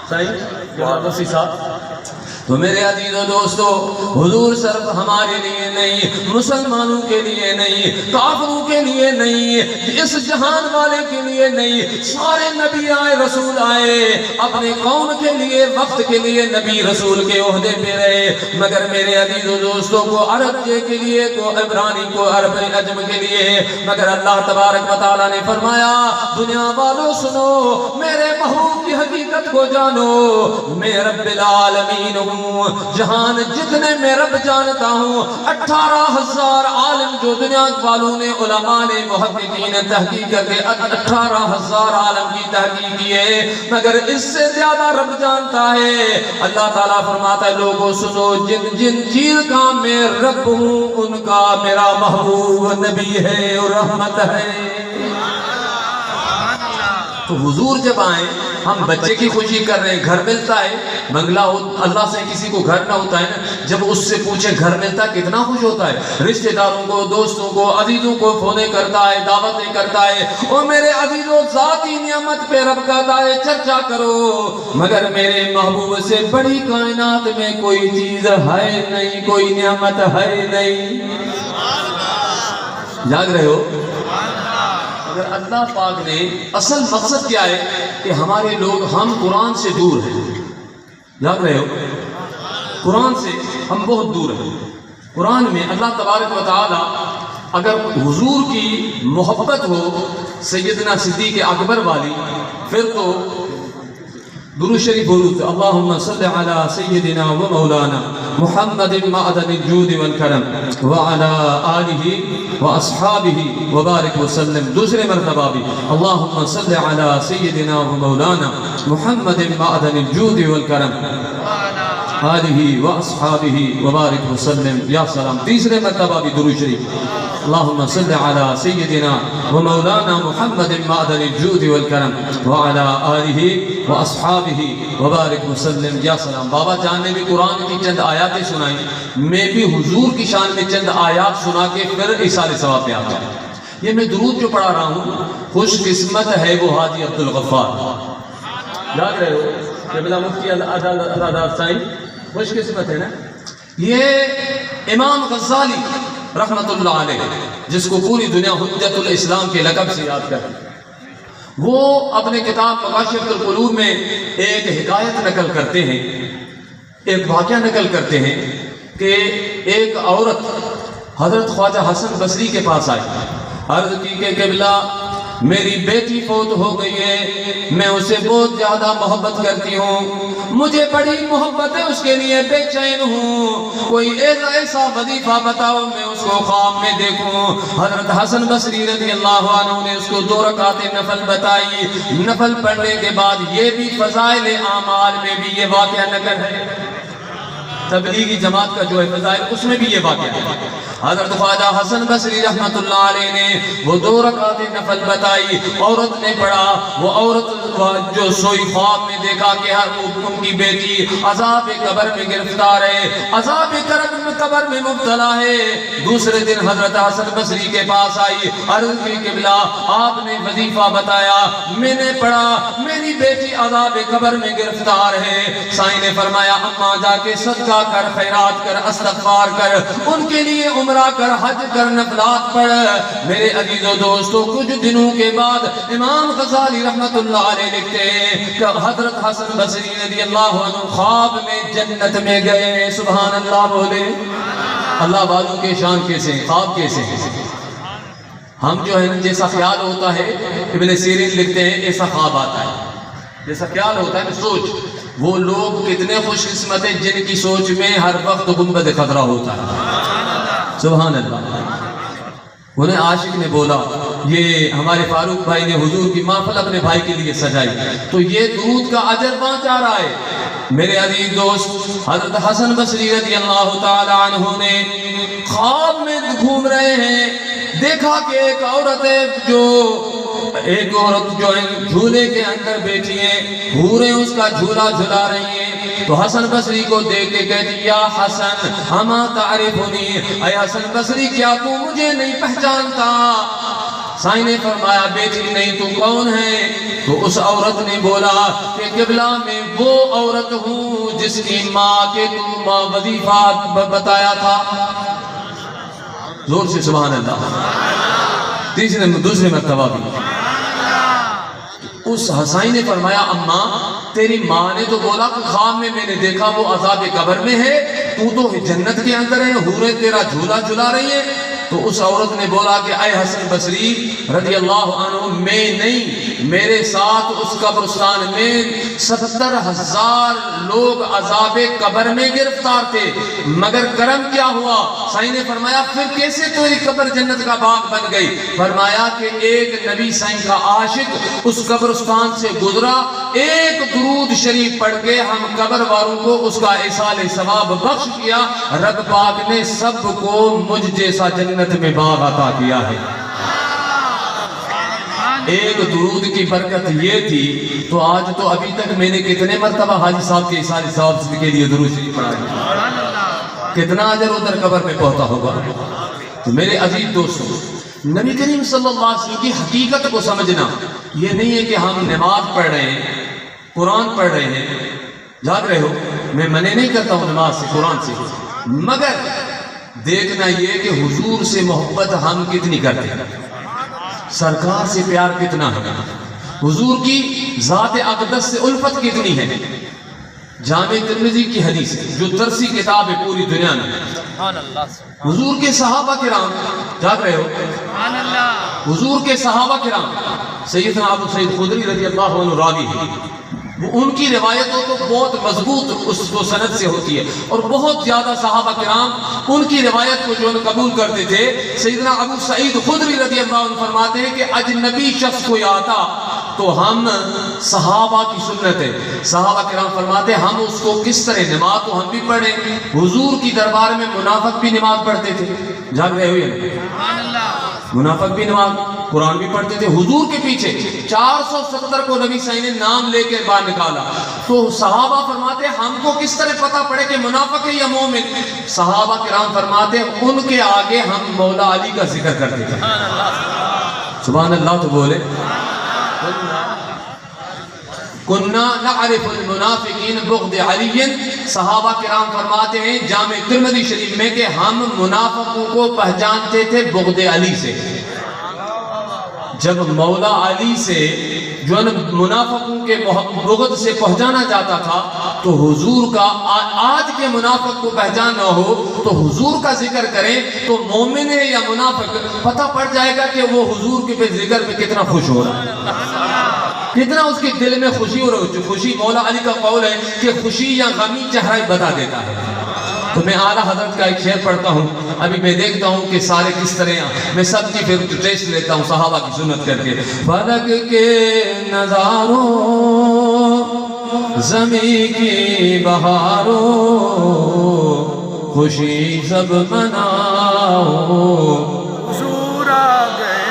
صحیح؟ جواب اسی ساتھ۔ تو میرے عزیز و دوستو، حضور صرف ہمارے لیے نہیں، مسلمانوں کے لیے نہیں، کافروں کے لیے نہیں، اس جہان والے کے لیے نہیں، سارے نبی آئے، رسول آئے، اپنے قوم کے لیے، وقت کے لیے نبی رسول کے عہدے پہ رہے، مگر میرے عزیز و دوستو کو عرب کے لیے، کو عبرانی کو عرب عجم کے لیے، مگر اللہ تبارک و تعالیٰ نے فرمایا دنیا والوں سنو، میرے محبوب کی حقیقت کو جانو، میں رب العالمین ہوں، جہان جتنے میں رب جانتا ہوں۔ 18,000 عالم جو دنیا والوں نے، علماء نے، محققین نے تحقیق کر کے 18,000 عالم کی تحقیق کی ہے، مگر اس سے زیادہ رب جانتا ہے۔ اللہ تعالیٰ فرماتا ہے لوگوں سنو، جن جن چیز کا میں رب ہوں ان کا میرا محبوب نبی ہے اور رحمت ہے۔ تو حضور جب آئیں، ہم بچے کی خوشی کر رہے ہیں، گھر ملتا ہے، بنگلہ اللہ سے کسی کو گھر نہ ہوتا ہے نا، جب اس سے پوچھے گھر ملتا ہے کتنا خوش ہوتا ہے، رشتہ داروں کو، دوستوں کو، عزیزوں کو فونے کرتا ہے، دعوتیں کرتا ہے۔ اور میرے عزیزوں، ذاتی نعمت پہ رب کہتا ہے چرچا کرو، مگر میرے محبوب سے بڑی کائنات میں کوئی چیز ہے نہیں، کوئی نعمت ہے نہیں۔ جاگ رہے ہو؟ اگر اللہ پاک نے اصل مقصد کیا ہے کہ ہمارے لوگ، ہم قرآن سے دور ہیں، جاگ رہے ہو؟ قرآن سے ہم بہت دور ہیں۔ قرآن میں اللہ تبارک و تعالی اگر حضور کی محبت ہو سیدنا صدیق اکبر والی، پھر تو درود شریف بولو، اللہم صلی علی سیدنا و مولانا محمد معدن الجود والکرم وعلی آلہ و اصحابہ وبارک وسلم۔ دوسرے مرتبہ بھی اللہم صلی علی سیدنا و مولانا محمد معدن الجود والکرم آلہ و اصحابہ وبارک وسلم، یا سلام۔ تیسرے مرتبہ بھی درود شریف۔ اللهم صل على سيدنا ومولانا محمد معدن الجود والكرم وعلى آله وأصحابه وبارك وسلم. یا سلام. بابا جان نے بھی قرآن کی چند آیاتیں سنائیں، میں بھی حضور کی شان میں چند آیات سنا کے پھر ایصال ثواب پہ آتا ہوں. یہ میں درود جو پڑھا رہا ہوں، خوش قسمت ہے وہ حاجی عبدالغفار. یاد رہے ہو کہ بلا مفتی اللہ سائن خوش قسمت ہے نا. یہ امام غزالی رحمت اللہ علیہ، جس کو پوری دنیا حجت الاسلام کے لقب سے یاد کرتی، وہ اپنے کتاب مکاشف القلوب میں ایک حکایت نقل کرتے ہیں، ایک واقعہ نقل کرتے ہیں کہ ایک عورت حضرت خواجہ حسن بصری کے پاس آئی، عرض کی کہ قبلہ میری بیٹی فوت ہو گئی ہے، میں اسے بہت زیادہ محبت کرتی ہوں، مجھے بڑی محبت ہے اس کے لیے بے چین ہوں، کوئی ایسا وظیفہ بتاؤ میں اس کو خواب میں دیکھوں. حضرت حسن بصری رضی اللہ عنہ نے اس کو 2 رکعت نفل بتائی. نفل پڑھنے کے بعد یہ بھی فضائل اعمال میں بھی یہ واقعہ نقل ہے، تبلیغی جماعت کا جو ہے فضائل اس میں بھی یہ واقعہ ہے. حضرت خواجہ حسن بصری رحمت اللہ علیہ نے وہ 2 رکعت نفل بتائی. عورت نے پڑھا، وہ عورت جو سوئی خواب میں دیکھا کہ ان کی بیٹی عذاب قبر میں گرفتار ہے، عذاب قبر میں مبتلا ہے. دوسرے دن حضرت حسن بصری کے پاس آئی، عرض کی قبلہ آپ نے وظیفہ بتایا، میں نے پڑھا، میری بیٹی عذاب قبر میں گرفتار ہے. سائیں نے فرمایا اماں جا کے صدقہ کر، خیرات کر، استغفار کر، ان کے لیے عمرہ کر، حج کر، نفلات پڑھ. میرے عزیز و دوستو، کچھ دنوں کے بعد امام غزالی رحمت اللہ علیہ لکھتے ہیں کہ حضرت حسن بصری رضی اللہ عنہ خواب میں جنت میں گئے. سبحان اللہ بولے. اللہ والوں کے شان کیسے ہیں، خواب کیسے ہیں. ہم جو ہے جیسا خیال ہوتا ہے، ابن سیرین لکھتے ہیں ایسا خواب آتا ہے، جیسا خیال ہوتا ہے سوچ. وہ لوگ کتنے خوش قسمت ہیں جن کی سوچ میں ہر وقت گنبد خضرا ہوتا ہے. سبحان اللہ. انہیں عاشق نے بولا، یہ ہمارے فاروق بھائی نے حضور کی محفل اپنے بھائی کے لیے سجائی، تو یہ درود کا اجر وہاں جا رہا ہے. میرے عزیز دوست، حضرت حسن بصری رضی اللہ تعالی عنہ نے خواب میں گھوم رہے ہیں، دیکھا کہ ایک عورت ہے جو جھولے کے اندر بیٹھی ہیں، حوریں اس کا جھولا جھلا رہی ہیں. تو حسن بصری کو دیکھ کے کہتی یا حسن اما تعرفنی، اے حسن بصری کیا تو مجھے نہیں پہچانتا؟ سائیں نے فرمایا بیٹی نہیں، تو کون ہے؟ تو اس عورت نے بولا کہ قبلہ میں وہ عورت ہوں جس کی ماں کے تو وظیفہ بتایا تھا. زور سے سبحان اللہ. دوسرے مرتبہ بھی اس حسین نے فرمایا اماں تیری ماں نے تو بولا کہ خواب میں نے دیکھا وہ عذاب قبر میں ہے، تو جنت کے اندر ہے، حوریں تیرا جھولا جھلا رہی ہیں. تو اس عورت نے بولا کہ اے حسن بصری رضی اللہ عنہ، میں نہیں، میرے ساتھ اس قبرستان میں 70,000 لوگ عذاب قبر میں گرفتار تھے، مگر کرم کیا ہوا؟ سائیں نے فرمایا پھر کیسے تیری قبر جنت کا باغ بن گئی؟ فرمایا کہ ایک نبی سائیں کا عاشق اس قبرستان سے گزرا، ایک درود شریف پڑھ کے ہم قبر والوں کو اس کا ایصال ثواب بخش کیا. رب پاک نے سب کو مجھ جیسا جنت میں باغ عطا کیا ہے. ایک درود کی برکت یہ تھی. تو آج تو ابھی تک میں نے کتنے مرتبہ حاجی صاحب کے ایصال ثواب کے لیے درود شریف پڑھا ہے، کتنا اجر ادھر قبر میں پہنچا ہوگا. تو میرے عزیز دوستو، نبی کریم صلی اللہ علیہ وسلم کی حقیقت کو سمجھنا یہ نہیں ہے کہ ہم نماز پڑھ رہے ہیں، قرآن پڑھ رہے ہیں. جاگ رہے ہو، میں منع نہیں کرتا ہوں نماز سے، قرآن سے، مگر دیکھنا یہ کہ حضور سے محبت ہم کتنی کرتے ہیں، سرکار سے پیار کتنا ہے، حضور کی ذات اقدس سے الفت کتنی ہے. جامع ترمذی کی حدیث ہے جو ترسی کتاب ہے پوری دنیا میں. حضور کے صحابہ کرام، جاگ رہے ہو، حضور کے صحابہ کرام، سیدنا ابو سعید خدری رضی اللہ عنہ راوی ہے، وہ ان کی روایتوں تو بہت مضبوط اس کو سند سے ہوتی ہے، اور بہت زیادہ صحابہ کرام ان کی روایت کو جو قبول کرتے تھے. سیدنا ابو سعید خدری رضی اللہ عنہ فرماتے ہیں کہ اجنبی شخص کوئی آتا تو ہم صحابہ کی سنت ہے، صحابہ کرام فرماتے ہم اس کو کس طرح، نماز تو ہم بھی پڑھیں، حضور کی دربار میں منافق بھی نماز پڑھتے تھے، جاگ رہے ہو یا نہیں؟ منافق بھی نماز قرآن بھی پڑھتے تھے حضور کے پیچھے، 470 کو نبی صلی اللہ علیہ وسلم نے نام لے کے باہر نکالا. تو صحابہ فرماتے ہم کو کس طرح پتہ پڑے کہ منافق ہے یا مومن؟ صحابہ کرام فرماتے ان کے آگے ہم مولا علی کا ذکر کرتے تھے. سبحان اللہ تو بولے. کننا نعرف المنافقین بغض علی، صحابہ کرام فرماتے ہیں جامع ترمذی شریف میں کہ ہم منافقوں کو پہچانتے تھے بغض علی سے. جب مولا علی سے جو منافقوں کے بغض سے پہچانا جاتا تھا تو حضور کا، آج کے منافق کو پہچاننا ہو تو حضور کا ذکر کریں تو مومن ہے یا منافق پتہ پڑ جائے گا کہ وہ حضور کے ذکر پہ کتنا خوش ہو رہا ہے، کتنا اس کے دل میں خوشی ہو رہی ہے. خوشی، مولا علی کا قول ہے کہ خوشی یا غمی چہرہ بتا دیتا ہے. تو میں اعلیٰ حضرت کا ایک شعر پڑھتا ہوں، ابھی میں دیکھتا ہوں کہ سارے کس طرح، میں سب کی پھر ٹیسٹ لیتا ہوں صحابہ کی سنت کر کے. فلک کے نظاروں زمین کی بہاروں خوشی سب مناؤ. حضور آ گئے.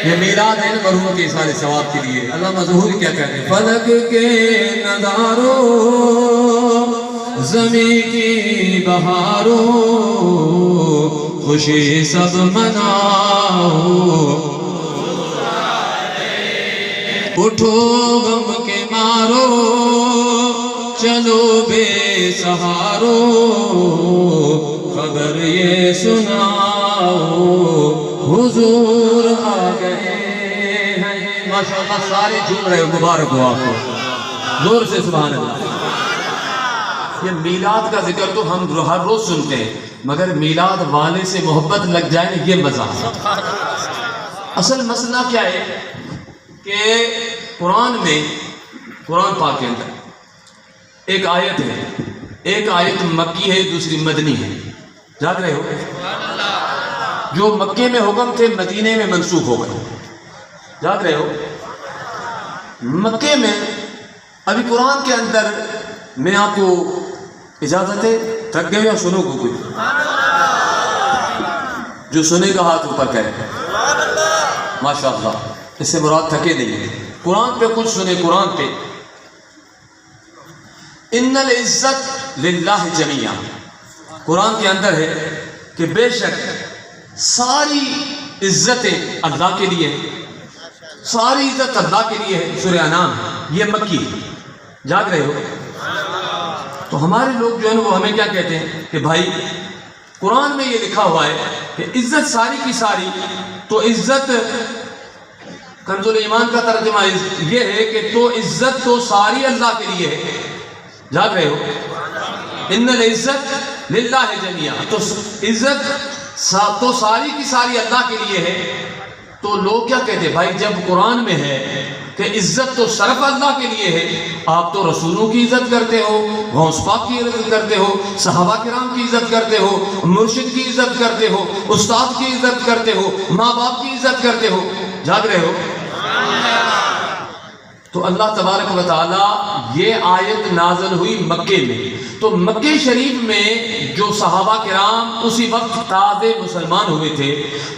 یہ میلاد ہے نا مرحوم کے سارے ثواب کے لیے. علامہ ظہوری کیا کہتے ہیں؟ فلک کے نظاروں زمین کی بہاروں خوشی سب مناؤ. اٹھو غم کے مارو چلو بے سہارو خبر یہ سناؤ حضور آ گئے ہیں. ماشاءاللہ سارے جھوم رہے ہو، مبارک ہو آپ کو، زور سے سبحان اللہ. یہ میلاد کا ذکر تو ہم ہر روز سنتے ہیں، مگر میلاد والے سے محبت لگ جائے نا یہ مزہ ہے. اصل مسئلہ کیا ہے کہ قرآن میں، قرآن پاک کے اندر ایک آیت ہے، ایک آیت مکی ہے دوسری مدنی ہے. جاگ رہے ہو؟ جو مکے میں حکم تھے مدینے میں منسوخ ہو گئے. جاگ رہے ہو؟ مکے میں ابھی قرآن کے اندر میں آپ کو اجازت ہے، تھک گئے یا سنو کو کوئی جو سنے گا ہاتھ اوپر کرے. ماشاءاللہ اس سے مراد تھکے نہیں. قرآن پہ کچھ سنے. قرآن پہ ان العزت للہ جمیعا، قرآن کے اندر ہے کہ بے شک ساری عزتیں اللہ کے لیے، ساری عزت اللہ کے لیے ہے. سورہ انعام یہ مکی. جاگ رہے ہو؟ تو ہمارے لوگ جو ہے نا وہ ہمیں کیا کہتے ہیں کہ بھائی قرآن میں یہ لکھا ہوا ہے کہ عزت ساری کی ساری، تو عزت، کنز الایمان کا ترجمہ یہ ہے کہ تو عزت تو ساری اللہ کے لیے ہے. جاگ رہے ہو؟ ان العزت للہ جمیعا، تو عزت تو ساری کی ساری اللہ کے لیے ہے. تو لوگ کیا کہتے ہیں بھائی جب قرآن میں ہے کہ عزت تو صرف اللہ کے لیے ہے، آپ تو رسولوں کی عزت کرتے ہو، غوث پاک کی عزت کرتے ہو، صحابہ کرام کی عزت کرتے ہو، مرشد کی عزت کرتے ہو، استاد کی عزت کرتے ہو، ماں باپ کی عزت کرتے ہو. جاگ رہے ہو؟ تو اللہ تبارک و تعالی یہ آیت نازل ہوئی مکے میں. تو مکہ شریف میں جو صحابہ کرام اسی وقت تازے مسلمان ہوئے تھے،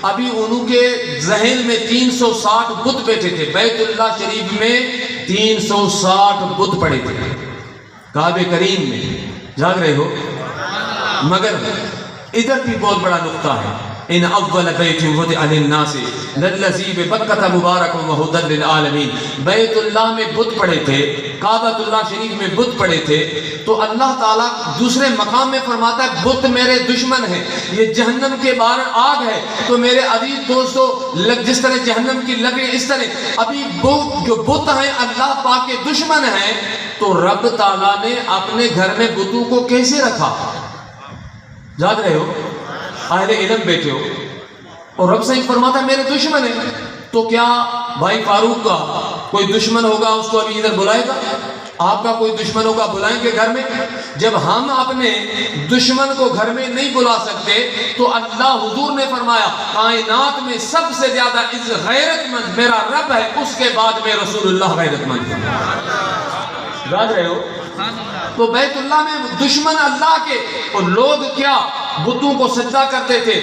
ابھی انہوں کے ذہن میں 360 بت بیٹھے تھے. بیت اللہ شریف میں 360 بت پڑے تھے کعبہ کریم میں. جاگ رہے ہو؟ مگر ادھر بھی بہت بڑا نقطہ ہے. ان اول بیت وضع للناس للذی ببکۃ مبارک وہدی للعالمین. بیت اللہ میں بت پڑے تھے، کعبۃ اللہ شریف میں بت پڑے تھے. تو اللہ تعالیٰ دوسرے مقام میں فرماتا ہے بت میرے دشمن ہیں، یہ جہنم کے باہر آگ ہے. تو میرے عزیز دوستو، جس طرح جہنم کی لکڑی، اس طرح ابھی جو بت ہیں اللہ پاک کے دشمن ہیں. تو رب تعالیٰ نے اپنے گھر میں بتوں کو کیسے رکھا؟ جاگ رہے ہو؟ اہل علم بیٹھے ہو اور رب صحیح فرماتا ہے میرے دشمن ہیں. تو کیا بھائی فاروق کا کوئی دشمن ہوگا اس کو ابھی ادھر بلائے گا؟ آپ کا کوئی دشمن ہوگا بلائیں گے گھر میں؟ جب ہم اپنے دشمن کو گھر میں نہیں بلا سکتے تو اللہ حضور نے فرمایا کائنات میں سب سے زیادہ غیرت مند میرا رب ہے، اس کے بعد میں رسول اللہ غیرت مند ہوں۔ یاد رہے ہو؟ تو بیت اللہ میں دشمن اللہ کے، اور لوگ کیا بتوں کو سجدہ کرتے تھے،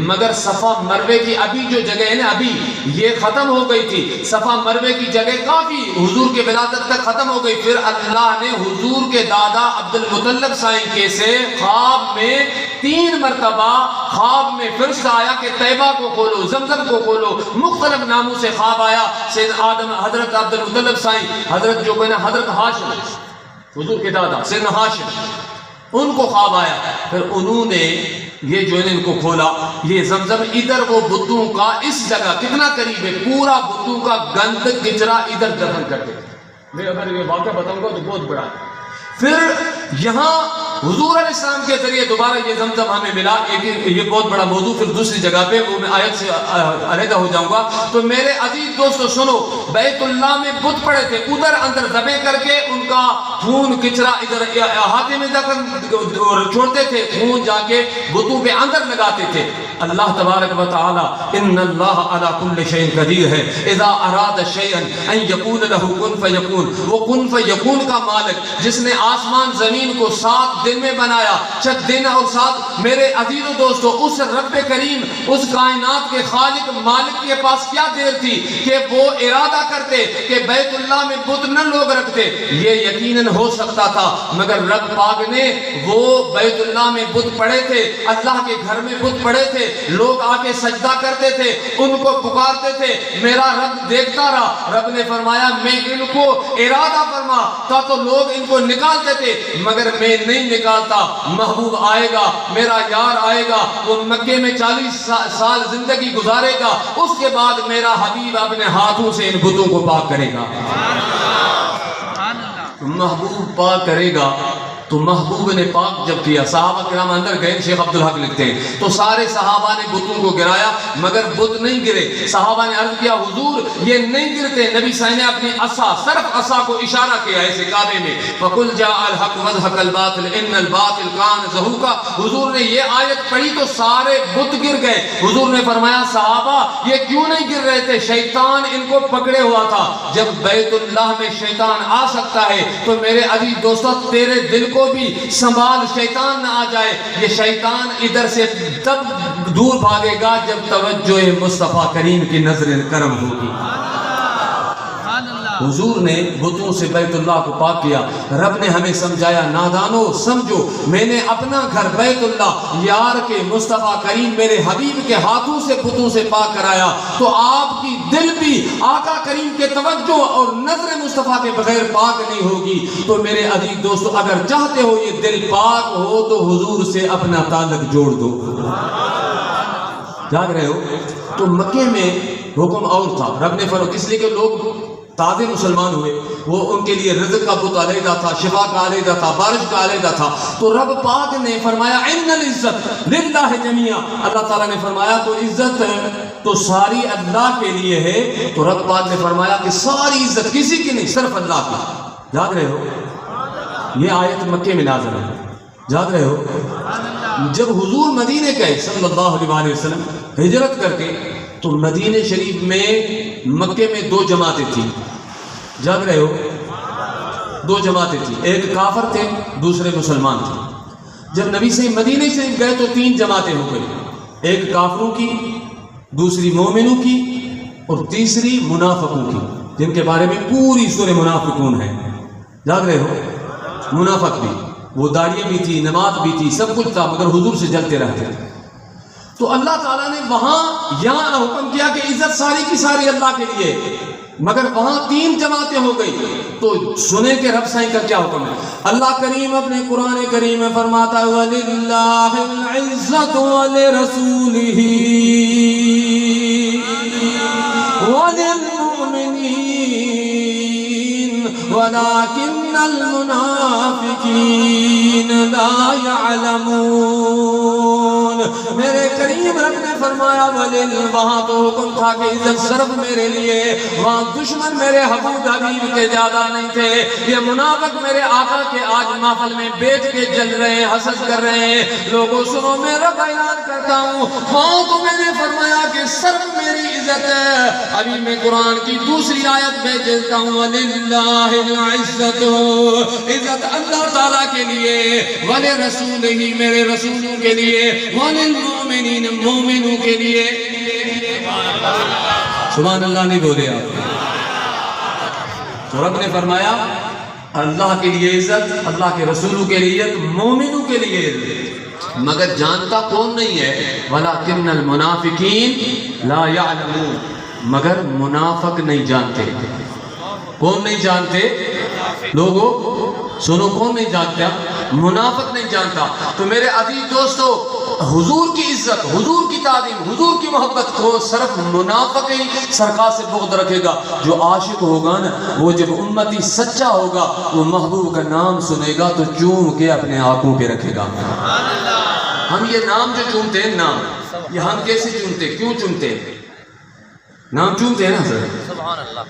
مگر صفا مروے کی ابھی جو جگہ ہے نا، ابھی یہ ختم ہو گئی تھی، صفا مروے کی جگہ کافی حضور کے ولادت تک ختم ہو گئی۔ پھر اللہ نے حضور کے دادا عبد المطلب سائیں کے سے خواب میں 3 مرتبہ خواب میں فرشتہ آیا کہ طیبہ کو کھولو، زمزم کو کھولو، مختلف ناموں سے خواب آیا۔ سید آدم حضرت عبد المطلب سائیں، حضرت جو ہے نا حضرت ہاشم حضور کے دادا سیدنا ہاشم، ان کو خواب آیا، پھر انہوں نے یہ جو ہے ان کو کھولا، یہ زمزم ادھر وہ بتوں کا اس جگہ کتنا قریب ہے، پورا بتوں کا گند کچرا ادھر دفن کرتے تھے۔ میں اگر یہ واقعہ بتاؤں گا تو بہت بڑا ہے۔ پھر یہاں حضور علیہ السلام کے ذریعے دوبارہ یہ زمزم ہمیں ملا، یہ بہت بڑا موضوع پھر دوسری جگہ پہ، وہ میں آیت سے علیحدہ ہو جاؤں گا۔ تو میرے عزیز دوستو سنو، بیت اللہ میں بت پڑے تھے، ادھر اندر ذبح کر کے ان کا خون کچرا ادھر احاطے میں چھوڑتے تھے، خون جا کے بتوں کے اندر لگاتے تھے۔ اللہ تبارک و تعالی ان اللہ علی کل شیء قدیر ہے، اذا اراد شیئا ان یقول له کن فیکون، وہ کن فیکون کا مالک جس نے آسمان زمین کو 7 دن میں بنایا، 6 دن اور 7۔ میرے عزیز و دوستو اس رب کریم، اس کائنات کے خالق مالک کے پاس کیا دیر تھی کہ وہ ارادہ کرتے کہ بیت اللہ میں بت نہ لوگ رکھتے؟ یہ یقیناً ہو سکتا تھا، مگر رب پاک نے وہ بیت اللہ میں بت پڑے تھے، اللہ کے گھر میں بت پڑے تھے، لوگ آ کے سجدہ کرتے تھے، ان کو پکارتے تھے، میرا رب دیکھتا رہا۔ رب نے فرمایا میں ان کو ارادہ فرما تا تو لوگ ان کو نکالتے تھے، مگر میں نہیں نکالتا۔ محبوب آئے گا، میرا یار آئے گا، وہ مکے میں 40 سال زندگی گزارے گا، اس کے بعد میرا حبیب اپنے ہاتھوں سے ان بتوں کو پاک کرے گا۔ محبوب پاک کرے گا تو محبوب نے پاک جب کیا، صحابہ کرام اندر گئے، شیخ عبدالحق لکھتے ہیں تو سارے صحابہ نے بتوں کو گرایا مگر بت نہیں گرے۔ صحابہ نے عرض کیا حضور یہ نہیں گرتے، نبی صلی اللہ علیہ وسلم نے اپنی عصا، صرف عصا کو اشارہ کیا ایسے کعبے میں، فَقُلْ جَاءَ الْحَقُّ وَزَهَقَ الْبَاطِلُ إِنَّ الْبَاطِلَ كَانَ زَهُوقًا۔ حضور نے یہ آیت پڑھی تو سارے بت گر گئے۔ حضور نے فرمایا صحابہ یہ کیوں نہیں گر رہے تھے؟ شیطان ان کو پکڑے ہوا تھا۔ جب بیت اللہ میں شیطان آ سکتا ہے تو میرے عزیز دوستو تیرے دل کو بھی سنبھال، شیطان نہ آ جائے۔ یہ شیطان ادھر سے تب دور بھاگے گا جب توجہ مصطفیٰ کریم کی نظر کرم ہوگی۔ حضور نے بتوں سے بیت اللہ کو پاک کیا۔ رب نے ہمیں سمجھایا نادانو سمجھو، میں نے اپنا گھر بیت اللہ یار کے مصطفیٰ کریم میرے حبیب کے ہاتھوں سے بتوں سے پاک کرایا، تو آپ کی دل بھی آقا کریم کے توجہ اور نظر مصطفیٰ کے بغیر پاک نہیں ہوگی۔ تو میرے عزیز دوستو اگر چاہتے ہو یہ دل پاک ہو تو حضور سے اپنا تعلق جوڑ دو۔ جاگ رہے ہو؟ تو مکے میں حکم اور تھا، رب نے فرمایا اس لیے کہ لوگ تازے مسلمان ہوئے، وہ ان کے لیے رزق کا بت علیحدہ تھا، شفا کا علیحدہ تھا، بارش کا علیحدہ تھا۔ تو رب پاک نے فرمایا ان العزت للہ جمیعا، اللہ تعالیٰ نے فرمایا تو عزت تو ساری اللہ کے لیے ہے۔ تو رب پاک نے فرمایا کہ ساری عزت کسی کی نہیں، صرف اللہ کی۔ یاد رہے ہو یہ آیت مکے میں نازل ہے، یاد رہے ہو؟ جب حضور مدینے گئے صلی اللہ علیہ وسلم ہجرت کر کے، تو مدینہ شریف میں مکے میں 2 جماعتیں تھیں، جاگ رہے ہو؟ 2 جماعتیں تھیں، ایک کافر تھے دوسرے مسلمان تھے۔ جب نبی سے مدینہ شریف گئے تو 3 جماعتیں ہو گئی، ایک کافروں کی، دوسری مومنوں کی اور تیسری منافقوں کی، جن کے بارے میں پوری سورہ منافقون ہے۔ جاگ رہے ہو؟ منافق بھی، وہ داڑھی بھی تھی، نماز بھی تھی، سب کچھ تھا، مگر حضور سے جلتے رہتے تھے۔ تو اللہ تعالیٰ نے وہاں یہاں حکم کیا کہ عزت ساری کی ساری اللہ کے لیے، مگر وہاں 3 جماعتیں ہو گئی۔ تو سنیں کہ رب سائیں کا کیا حکم ہے۔ اللہ کریم اپنے قرآن کریم میں فرماتا ہے وَلِلَّهِ الْعِزَّةُ وَلِرَسُولِهِ وَلِلْمُؤْمِنِينَ وَلَكِنَّ الْمُنَافِقِينَ لَا يَعْلَمُونَ۔ میرے کریم رب نے فرمایا ولیل، وہاں تو حکم تھا کہ عزت صرف میرے لیے، وہاں دشمن میرے حبیب حبیب کے زیادہ نہیں تھے، یہ منافق میرے آقا کے آج محفل میں بیٹھ کے جل رہے ہیں، حسد کر رہے ہیں۔ لوگوں سنو، میرا بیان کرتا ہوں، وہاں تو میں نے فرمایا کہ صرف میری عزت ہے۔ ابھی میں قرآن کی دوسری آیت میں دیتا ہوں وَلِلَّهِ الْعِزَّةُ، عزت اللہ تعالیٰ کے لیے، وَلِرَسُولِهِ، میرے رسولوں کے لیے، وَلِلْمُؤْمِنِينَ، مومنوں کے لیے۔ سبحان اللہ نہیں بولے آپ؟ تو رب نے فرمایا اللہ کے لیے عزت، اللہ کے رسولوں کے لیے عزت، مومنوں کے لیے عزت، مگر جانتا کون نہیں ہے؟ وَلَكِنَّ الْمُنَافِقِينَ لَا يَعْلَمُونَ، مگر منافق نہیں جانتے۔ کون نہیں جانتے؟ لوگوں سنو، کون نہیں جانتا؟ منافق نہیں جانتا۔ تو میرے عزیز دوستو، حضور کی عزت، حضور کی تعظیم، حضور کی محبت کو صرف منافق ہی سرکار سے بغض رکھے گا۔ جو عاشق ہوگا نا، وہ جب امتی سچا ہوگا، وہ محبوب کا نام سنے گا تو چوم کے اپنے آنکھوں پہ رکھے گا۔ ہم یہ نام جو چومتے ہیں، نام یہ ہم کیسے چومتے، کیوں چومتے ہیں؟ نام چومتے ہیں نا سر۔ سبحان اللہ۔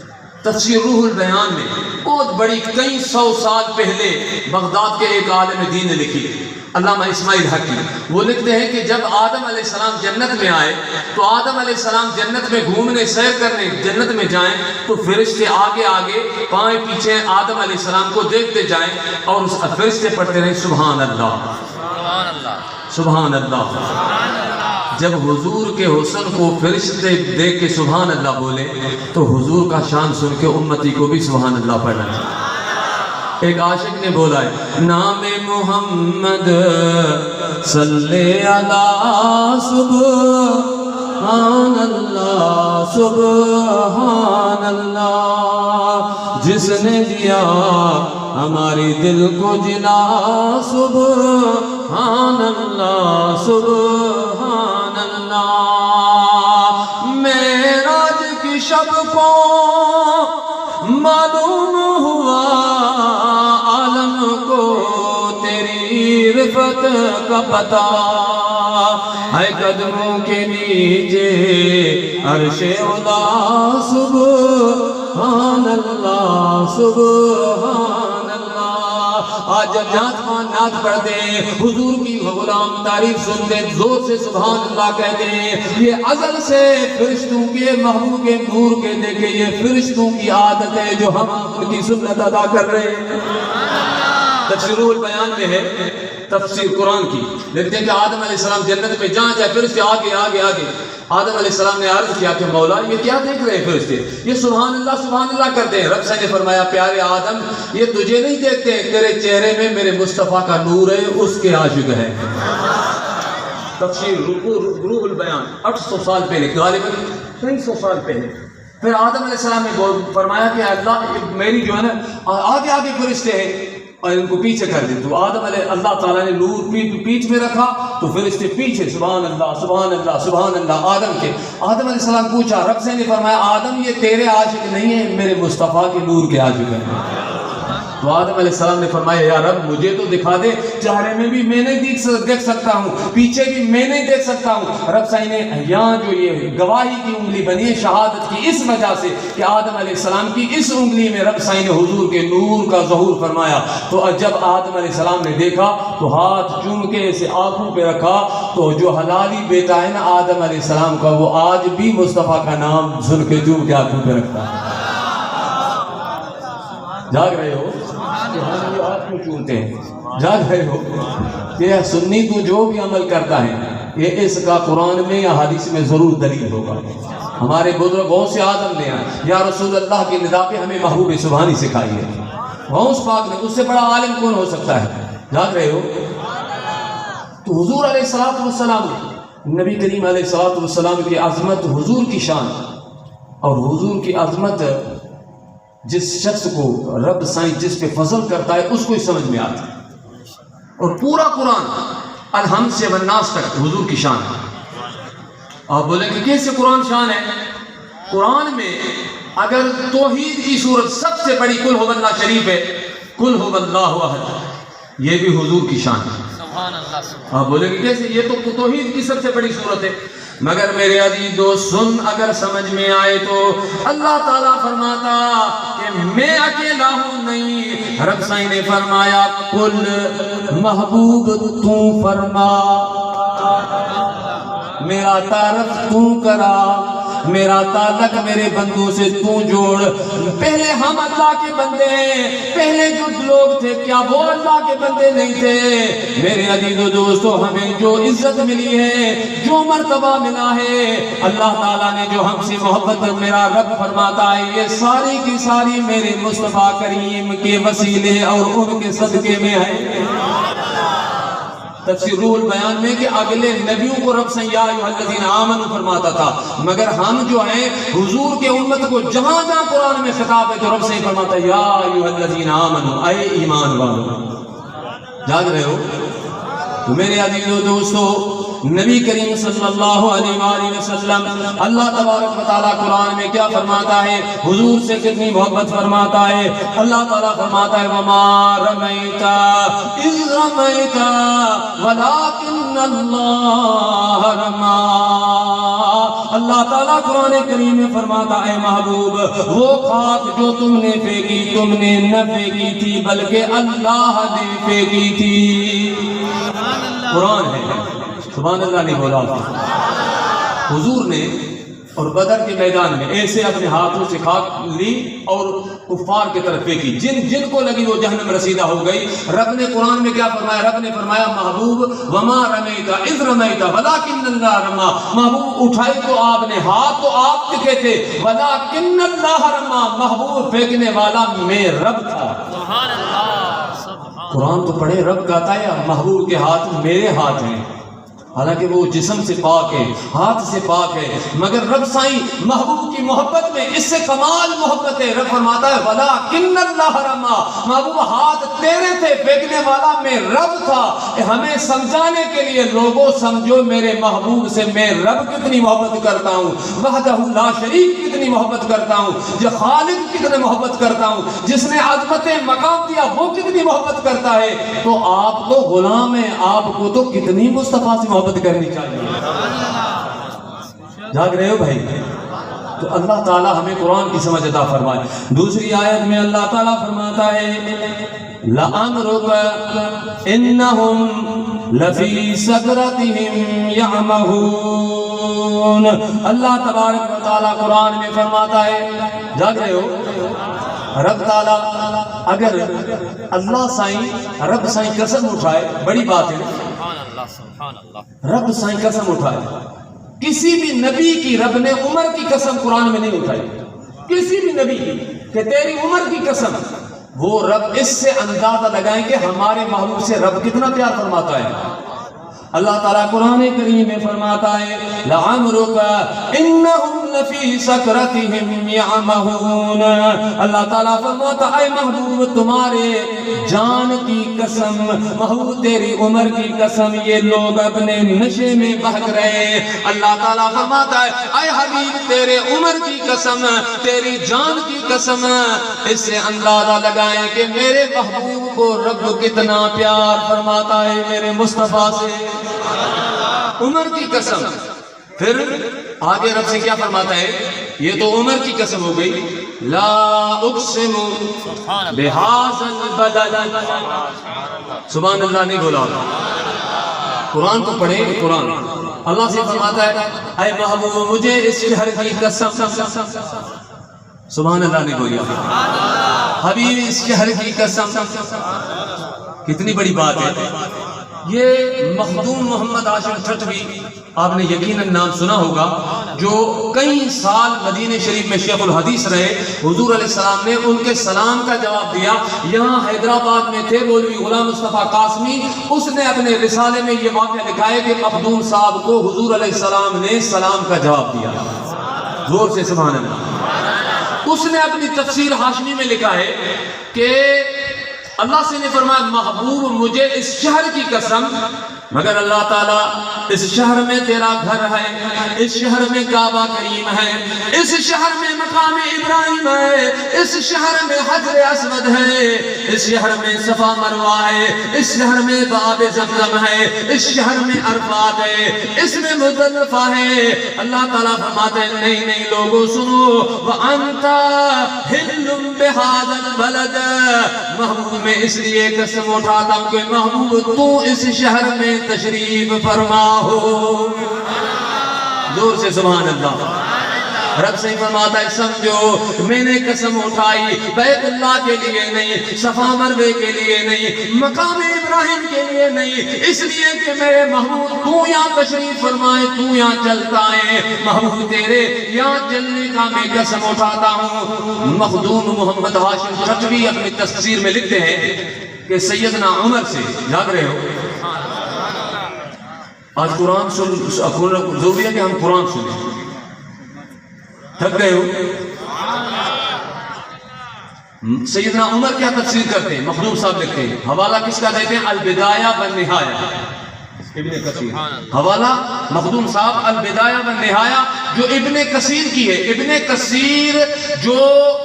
تفسیر روح البیان میں بہت بڑی، کئی سو سال پہلے بغداد کے ایک عالم دین نے لکھی، علامہ اسماعیل حقی۔ وہ لکھتے ہیں کہ جب آدم علیہ السلام جنت میں آئے تو آدم علیہ السلام جنت میں گھومنے، سیر کرنے جنت میں جائیں تو فرشتے آگے آگے، پائیں پیچھے آدم علیہ السلام کو دیکھتے جائیں، اور اس فرشتے پڑھتے رہے سبحان اللہ، سبحان اللہ، سبحان اللہ۔ جب حضور کے حسن کو فرشتے دیکھ کے سبحان اللہ بولے تو حضور کا شان سن کے امتی کو بھی سبحان اللہ پڑھنا چاہیے۔ ایک عاشق نے بولا ہے، نام محمد صلی علی سبحان اللہ، سبحان اللہ، جس نے دیا ہماری دل کو جلا، سبحان اللہ، سبحان اللہ۔ معراج کی شب کو معلوم ہوا عالم کو تیری رفت کا پتہ، ہے قدموں کے نیچے عرش علا، سبحان اللہ، سبحان اللہ۔ آج جب نعت پڑھتے ہیں، حضور کی غلام تعریف سنتے ہیں، زور سے سبحان اللہ کہتے ہیں۔ یہ ازل سے فرشتوں کے محبوب کے نور کے دیکھے، یہ فرشتوں کی عادت ہے جو ہم ان کی سنت ادا کر رہے ہیں۔ تفسیر البیان میں ہے، تفسیر قرآن کی، لکھتے ہیں کہ آدم علیہ السلام جنت میں جہاں جائے فرشتے آگے آگے آگے۔ آدم علیہ السلام نے عرض کیا کہ مولا یہ کیا دیکھ رہے ہیں فرشتے؟ یہ سبحان اللہ کرتے ہیں۔ رب سے نے فرمایا پیارے آدم یہ تجھے نہیں دیکھتے ہیں، تیرے چہرے میں میرے مصطفیٰ کا نور ہے، اس کے عاشق ہے۔ تفسیر روح البیان 800 سال پہلے، غالباً 300 سال پہلے۔ پھر آدم علیہ السلام نے فرمایا کہ اللہ میری جو ہے نا آگے آگے فرشتے ہیں اور ان کو پیچھے کر دیں۔ تو آدم علیہ اللہ تعالیٰ نے نور پیچھ میں رکھا تو فرشتے پیچھے، سبحان اللہ، سبحان اللہ، سبحان اللہ آدم کے۔ آدم علیہ السلام پوچھا، رب سے نے فرمایا آدم یہ تیرے عاشق نہیں ہے، میرے مصطفیٰ کے نور کے عاشق ہیں۔ تو آدم علیہ السلام نے فرمایا یا رب مجھے تو دکھا دے، چہرے میں بھی میں نہیں دیکھ سکتا ہوں، پیچھے بھی میں نہیں دیکھ سکتا ہوں۔ رب سے نے یہاں جو یہ گواہی کی انگلی بنی ہے شہادت کی، اس وجہ سے کہ آدم علیہ السلام کی اس انگلی میں رب سے نے حضور کے نور کا ظہور فرمایا۔ تو جب آدم علیہ السلام نے دیکھا تو ہاتھ چوم کے اسے آنکھوں پہ رکھا، تو جو حلالی بیٹا ہے نا آدم علیہ السلام کا، وہ آج بھی مصطفیٰ کا نام سن کے چوم کے آنکھوں پہ رکھتا ہے۔ جاگ رہے ہو کہ ہم یہ آپ کیوں چونتے ہیں؟ جاگ رہے ہو کہ سنی تو جو بھی عمل کرتا ہے یہ اس کا قرآن میں یا حدیث میں ضرور دلیل ہوگا۔ ہمارے بزرگوں سے آدم نے یا رسول اللہ کی ندا پہ ہمیں محبوب سبحانی سکھائی ہے، غوث پاک نے، اس سے بڑا عالم کون ہو سکتا ہے؟ جاگ رہے ہو؟ تو حضور علیہ الصلوۃ والسلام، نبی کریم علیہ الصلوۃ والسلام کی عظمت، حضور کی شان اور حضور کی عظمت جس شخص کو رب سائیں جس پہ فضل کرتا ہے اس کو ہی سمجھ میں آتا ہے۔ اور پورا قرآن الحمد سے والناس تک حضور کی شان ہے۔ آپ بولیں کہ کیسے قرآن شان ہے؟ قرآن میں اگر توحید کی صورت سب سے بڑی قل هو اللہ شریف ہے، قل هو اللہ احد، یہ بھی حضور کی شان ہے۔ آپ بولے کہ کیسے؟ یہ تو توحید کی سب سے بڑی صورت ہے. مگر میرے عزیز دوست سن، اگر سمجھ میں آئے تو اللہ تعالیٰ فرماتا کہ میں اکیلا ہوں نہیں. رب سائیں نے فرمایا قل محبوب تو فرما، میرا تعارف تو کرا، میرا تعلق میرے بندوں سے تو جوڑ. پہلے ہم اللہ کے بندے ہیں، پہلے جو لوگ تھے کیا وہ اللہ کے بندے نہیں تھے؟ میرے عزیز و دوستو، ہمیں جو عزت ملی ہے، جو مرتبہ ملا ہے، اللہ تعالیٰ نے جو ہم سے محبت، میرا رب فرماتا ہے یہ ساری کی ساری میرے مصطفیٰ کریم کے وسیلے اور ان کے صدقے میں ہے. تفسیر روح البیان میں کہ اگلے نبیوں کو رب یا ایھا الذین آمنوا فرماتا تھا، مگر ہم جو ہیں حضور کے امت کو جہاں جہاں قرآن میں خطاب ہے تو رب سے فرماتا ہے یا ایھا الذین آمنوا، اے ایمان والو. جاگ رہے ہو؟ تو میرے عزیزو دوستو، نبی کریم صلی اللہ علیہ وآلہ وسلم، اللہ تبارک و تعالیٰ قرآن میں کیا فرماتا ہے، حضور سے کتنی محبت فرماتا ہے. اللہ تعالیٰ فرماتا ہے وَمَا رَمَيْتَ إِذْ رَمَيْتَ وَلَكِنَّ اللَّهَ رَمَى. اللہ تعالیٰ قرآن کریم میں فرماتا ہے محبوب، وہ خاک جو تم نے پھینکی تم نے نہ پھینکی تھی بلکہ اللہ نے پھینکی تھی. قرآن ہے، سبحان اللہ نہیں بولا. حضور نے اور بدر کے میدان میں ایسے اپنے ہاتھوں سے خاک لی اور کفار کی طرف پھینکی، جن کو لگی وہ جہنم رسیدہ ہو گئی. رب نے قرآن میں کیا فرمایا؟ رب نے فرمایا محبوب وما رمیت اذ رمیت ولکن اللہ رما. محبوب اٹھائی تو آپ نے، ہاتھ تو آپ کے تھے، ولکن اللہ رما، محبوب پھینکنے والا میں رب تھا. قرآن تو پڑھے، رب کہتا ہے محبوب کے ہاتھ میرے ہاتھ ہیں، حالانکہ وہ جسم سے پاک ہے، ہاتھ سے پاک ہے، مگر رب سائیں محبوب کی محبت میں اس سے کمال محبت ہے. رب فرماتا ہے وَلَكِنَّ اللَّهَ رَمَى، محبوب ہاتھ تیرے تھے، پھینکنے والا میں رب تھا. ہمیں سمجھانے کے لیے لوگوں سمجھو میرے محبوب سے میں رب کتنی محبت کرتا ہوں، وحدہ لا شریک کتنی محبت کرتا ہوں، جو خالق کتنے محبت کرتا ہوں، جس نے عظمت مقام دیا وہ کتنی محبت کرتا ہے. تو آپ تو غلام ہیں، آپ کو تو کتنی مصطفیٰ سے محبت کرنی چاہیے. جاگ رہے ہو بھائی؟ تو اللہ تعالیٰ ہمیں قرآن کی سمجھ عطا فرمائے. دوسری آیت میں اللہ تعالیٰ فرماتا ہے لَأَمْرُكَ إِنَّهُمْ لَفِي سَكْرَتِهِمْ يَعْمَهُونَ. اللہ تبارک و تعالیٰ قرآن میں فرماتا ہے، جاگ رہے ہو؟ رب تعالیٰ اگر اللہ سائیں، رب سائیں قسم اٹھائے، بڑی بات ہے، رب سائیں قسم اٹھائے. کسی بھی نبی کی رب نے عمر کی قسم قرآن میں نہیں اٹھائی، کسی بھی نبی کی کہ تیری عمر کی قسم. وہ رب اس سے اندازہ لگائیں کہ ہمارے محبوب سے رب کتنا پیار فرماتا ہے. اللہ تعالیٰ قرآن کریم میں فرماتا ہے لَعَمْرُكَ إِنَّهُمْ لَفِي سَكْرَتِهِمْ يَعْمَهُونَ. اللہ تعالیٰ فرماتا ہے محبوب تمہارے جان کی قسم، محبوب تیری عمر کی قسم، یہ لوگ اپنے نشے میں بہک رہے. اللہ تعالیٰ فرماتا ہے اے حبیب تیرے عمر کی قسم، تیری جان کی قسم، اس سے اندازہ لگائیں کہ میرے محبوب کو رب کتنا پیار فرماتا ہے میرے مصطفیٰ سے. عمر کی قسم. پھر آگے رب سے کیا فرماتا ہے؟ یہ تو عمر کی قسم ہو گئی. لا اقسم بہذا البلد. سبحان اللہ نہیں بولا. قرآن کو پڑھیں، قرآن اللہ سے فرماتا ہے اے محبوب مجھے اس شہر کی قسم. سبحان اللہ نہیں بولیا. حبیب اس شہر کی قسم. کتنی بڑی بات ہے. یہ مخدوم محمد ہاشم ٹھٹوی، آپ نے یقیناً نام سنا ہوگا، جو کئی سال مدینہ شریف میں شیخ الحدیث رہے. حضور علیہ السلام نے ان کے سلام کا جواب دیا. یہاں حیدرآباد میں تھے مولوی غلام مصطفیٰ قاسمی، اس نے اپنے رسالے میں یہ واقعہ لکھا ہے کہ مخدوم صاحب کو حضور علیہ السلام نے سلام کا جواب دیا. زور سے سبحان اللہ. اس نے اپنی تفسیر ہاشمی میں لکھا ہے کہ اللہ سے نے فرمایا محبوب مجھے اس شہر کی قسم مگر اللہ تعالیٰ اس شہر میں تیرا گھر ہے، اس شہر میں کعبہ کریم ہے، اس شہر میں مقام ابراہیم ہے، اس شہر میں حجر اسود ہے، اس شہر میں صفا مروہ ہے، اس شہر میں باب زمزم ہے، اس شہر میں عرفات ہے، اس میں مزدلفہ ہے۔ اللہ تعالیٰ فرماتے ہیں نہیں نہیں لوگوں سنو، وَأَنْتَ حِلٌّ بِهَذَا الْبَلَدِ، محبوب میں اس لیے قسم اٹھاتا ہوں کہ محبوب تو اس شہر میں تشریف فرما ہو۔ زور سے سبحان اللہ۔ رب سے فرماتا ہے سمجھو میں نے قسم اٹھائی بیت اللہ کے لیے نہیں، صفا مروے کے لیے نہیں، مقام ابراہیم کے لیے نہیں، اس لیے کہ میرے محبوب تو یہاں تشریف فرمائے، تو یہاں چلتا ہے، محبوب تیرے یہاں چلنے کا میں قسم اٹھاتا ہوں۔ مخدوم محمد ہاشم رضوی اپنی تفسیر میں لکھتے ہیں کہ سیدنا عمر سے، یاد رہے ہو آج قرآن ضروری ہے کہ ہم قرآن سنیں، تھک گئے ہو؟ سیدنا عمر کیا تفسیر کرتے ہیں؟ مخدوم صاحب لکھتے ہیں، حوالہ کس کا دیتے ہیں؟ البدایہ والنہایہ، ابن کثیر، حوالہ مخدوم صاحب البدایہ والنہایہ جو ابن کثیر کی ہے۔ ابن کثیر جو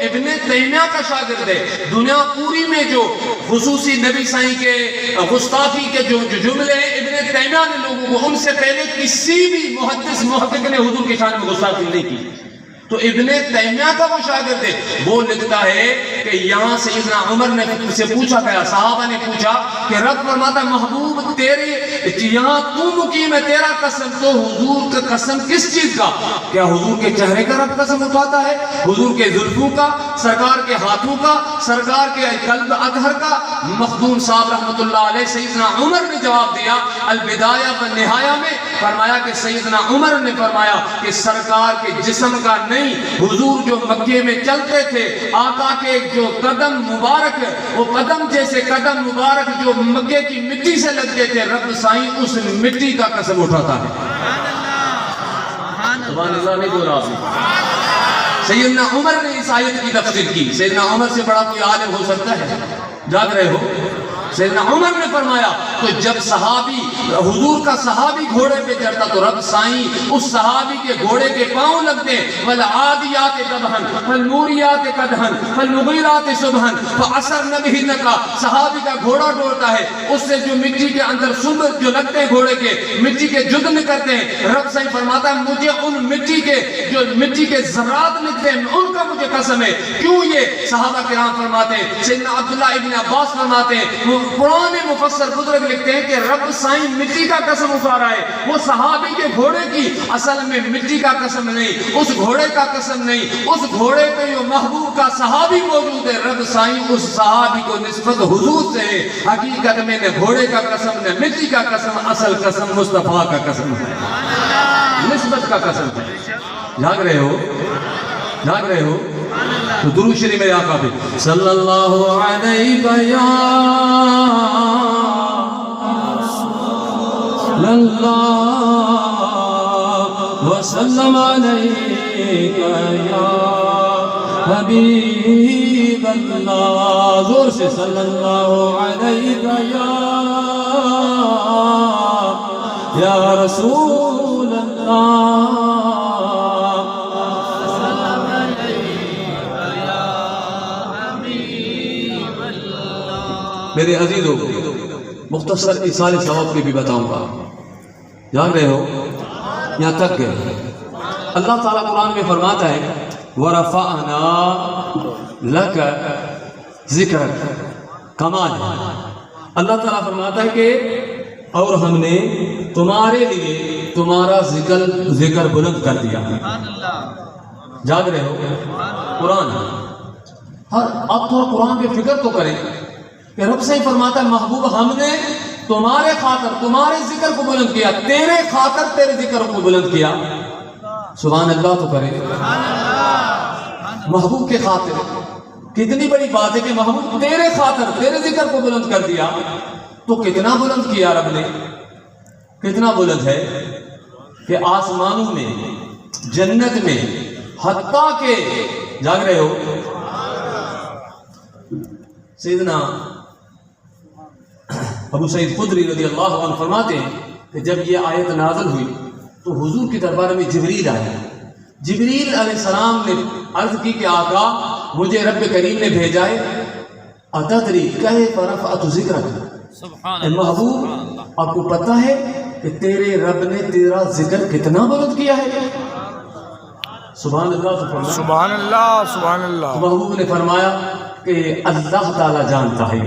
ابن تیمیہ کا شاگرد ہے، دنیا پوری میں جو خصوصی نبی صحیح کے گستاخی کے جو جملے ہیں ابن تیمیہ نے لوگوں کو، ان سے پہلے کسی بھی محدث محقق نے حضور کے شان میں گستاخی نہیں کی۔ تو ابن تیمیہ کا وہ شاگرد ہے، وہ لکھتا ہے کہ یہاں سیدنا عمر نے سے پوچھا گیا، صحابہ نے پوچھا کہ رب فرماتا محبوب تیرے یہاں تو مقیم ہے، تیرا قسم، تو حضور کا قسم کس چیز کا؟ کیا حضور کے چہرے کا رب قسم اٹھاتا ہے؟ حضور کے زلفوں کا، سرکار کے ہاتھوں کا، سرکار کے قلب اطہر کا؟ مخدوم صاحب رحمت اللہ علیہ سیدنا عمر نے جواب دیا البدایہ والنہایہ میں، فرمایا کہ سیدنا عمر نے فرمایا کہ سرکار کے جسم کا نہیں، حضور جو مکے میں چلتے تھے، آقا کے جو قدم مبارک، وہ قدم جیسے قدم مبارک جو مکے کی مٹی سے لگتے تھے، رب سائیں اس مٹی کا قسم اٹھاتا ہے۔ سبحان اللہ نہیں بولا آپ نے؟ سیدنا عمر نے اس آیت کی تفسیر کی۔ سیدنا عمر سے بڑا کوئی عالم ہو سکتا ہے؟ جاگ رہے ہو؟ سیدنا عمر نے فرمایا تو جب صحابی حضور کا صحابی گھوڑے پہ چڑھتا تو رب سائیں اس صحابی کے گھوڑے کے پاؤں لگتے، والعادیات ضبحا فالموریات قدحا فالمغیرات صبحا فعصرن بہن کا، صحابی کا گھوڑا ڈولتا ہے، اس سے جو مٹی کے اندر سنبل جو لگتے ہیں گھوڑے کے، مٹی کے جدن کرتے ہیں، رب سائیں فرماتا ہے مجھے ان مٹی کے جو مٹی کے ذرات لگتے ہیں ان کا مجھے قسم ہے۔ کیوں یہ صحابہ کرام فرماتے ہیں؟ سیدنا عبداللہ ابن عباس فرماتے ہیں، قرآن مفسر بزرگ لکھتے ہیں کہ رب سائیں مٹی کا قسم اٹھا رہا ہے، وہ صحابی کے گھوڑے کی اصل میں مٹی کا قسم نہیں، اس گھوڑے کا قسم نہیں، اس گھوڑے پہ جو محبوب کا صحابی موجود ہے، رب سائیں اس صحابی کو نسبت حضور سے ہے۔ حقیقت میں نہ گھوڑے کا قسم نہ مٹی کا قسم، اصل قسم مصطفیٰ کا قسم ہے، نسبت کا قسم ہے۔ جاگ رہے ہو؟ جاگ رہے ہو؟ تو درود شریف میرے آقا پہ صلی اللہ علیہ یا اللہ وسلم علیہ یا حبیب اللہ، زور سے صلی اللہ علیہ یا رسول اللہ۔ میرے عزیزوں مختصر ایصال ثواب کی بھی بتاؤں گا، جان رہے ہو؟ یہاں تک گئے۔ اللہ تعالیٰ قرآن میں فرماتا ہے وَرَفَعْنَا لَكَ ذِكْرَكَ، کمال ہے۔ اللہ تعالیٰ فرماتا ہے کہ اور ہم نے تمہارے لیے تمہارا ذکر بلند کر دیا۔ جاگ رہے ہو؟ قرآن اب تھوڑا قرآن پہ فکر تو کریں کہ رب سے ہی فرماتا ہے محبوب ہم نے تمہارے خاطر تمہارے ذکر کو بلند کیا، تیرے خاطر تیرے ذکر کو بلند کیا۔ سبحان اللہ تو کرے، محبوب کے خاطر کتنی بڑی بات ہے کہ محبوب تیرے خاطر تیرے ذکر کو بلند کر دیا، تو کتنا بلند کیا رب نے، کتنا بلند ہے کہ آسمانوں میں، جنت میں، حتیٰ کہ جاگ رہے ہو سیدنا ابو سعید خدری رضی اللہ عنہ فرماتے ہیں کہ جب یہ آیت نازل ہوئی تو حضور کی دربار میں جبریل آیا. جبریل علیہ السلام نے عرض کی کہ آقا مجھے رب کریم نے بھیجا ہے. اتدری کیف رفعت ذکرک، اے محبوب آپ کو پتہ ہے کہ تیرے رب نے تیرا ذکر کتنا بلند کیا ہے؟ سبحان اللہ. سبحان اللہ سبحان اللہ. محبوب نے فرمایا کہ اللہ تعالیٰ جانتا ہے،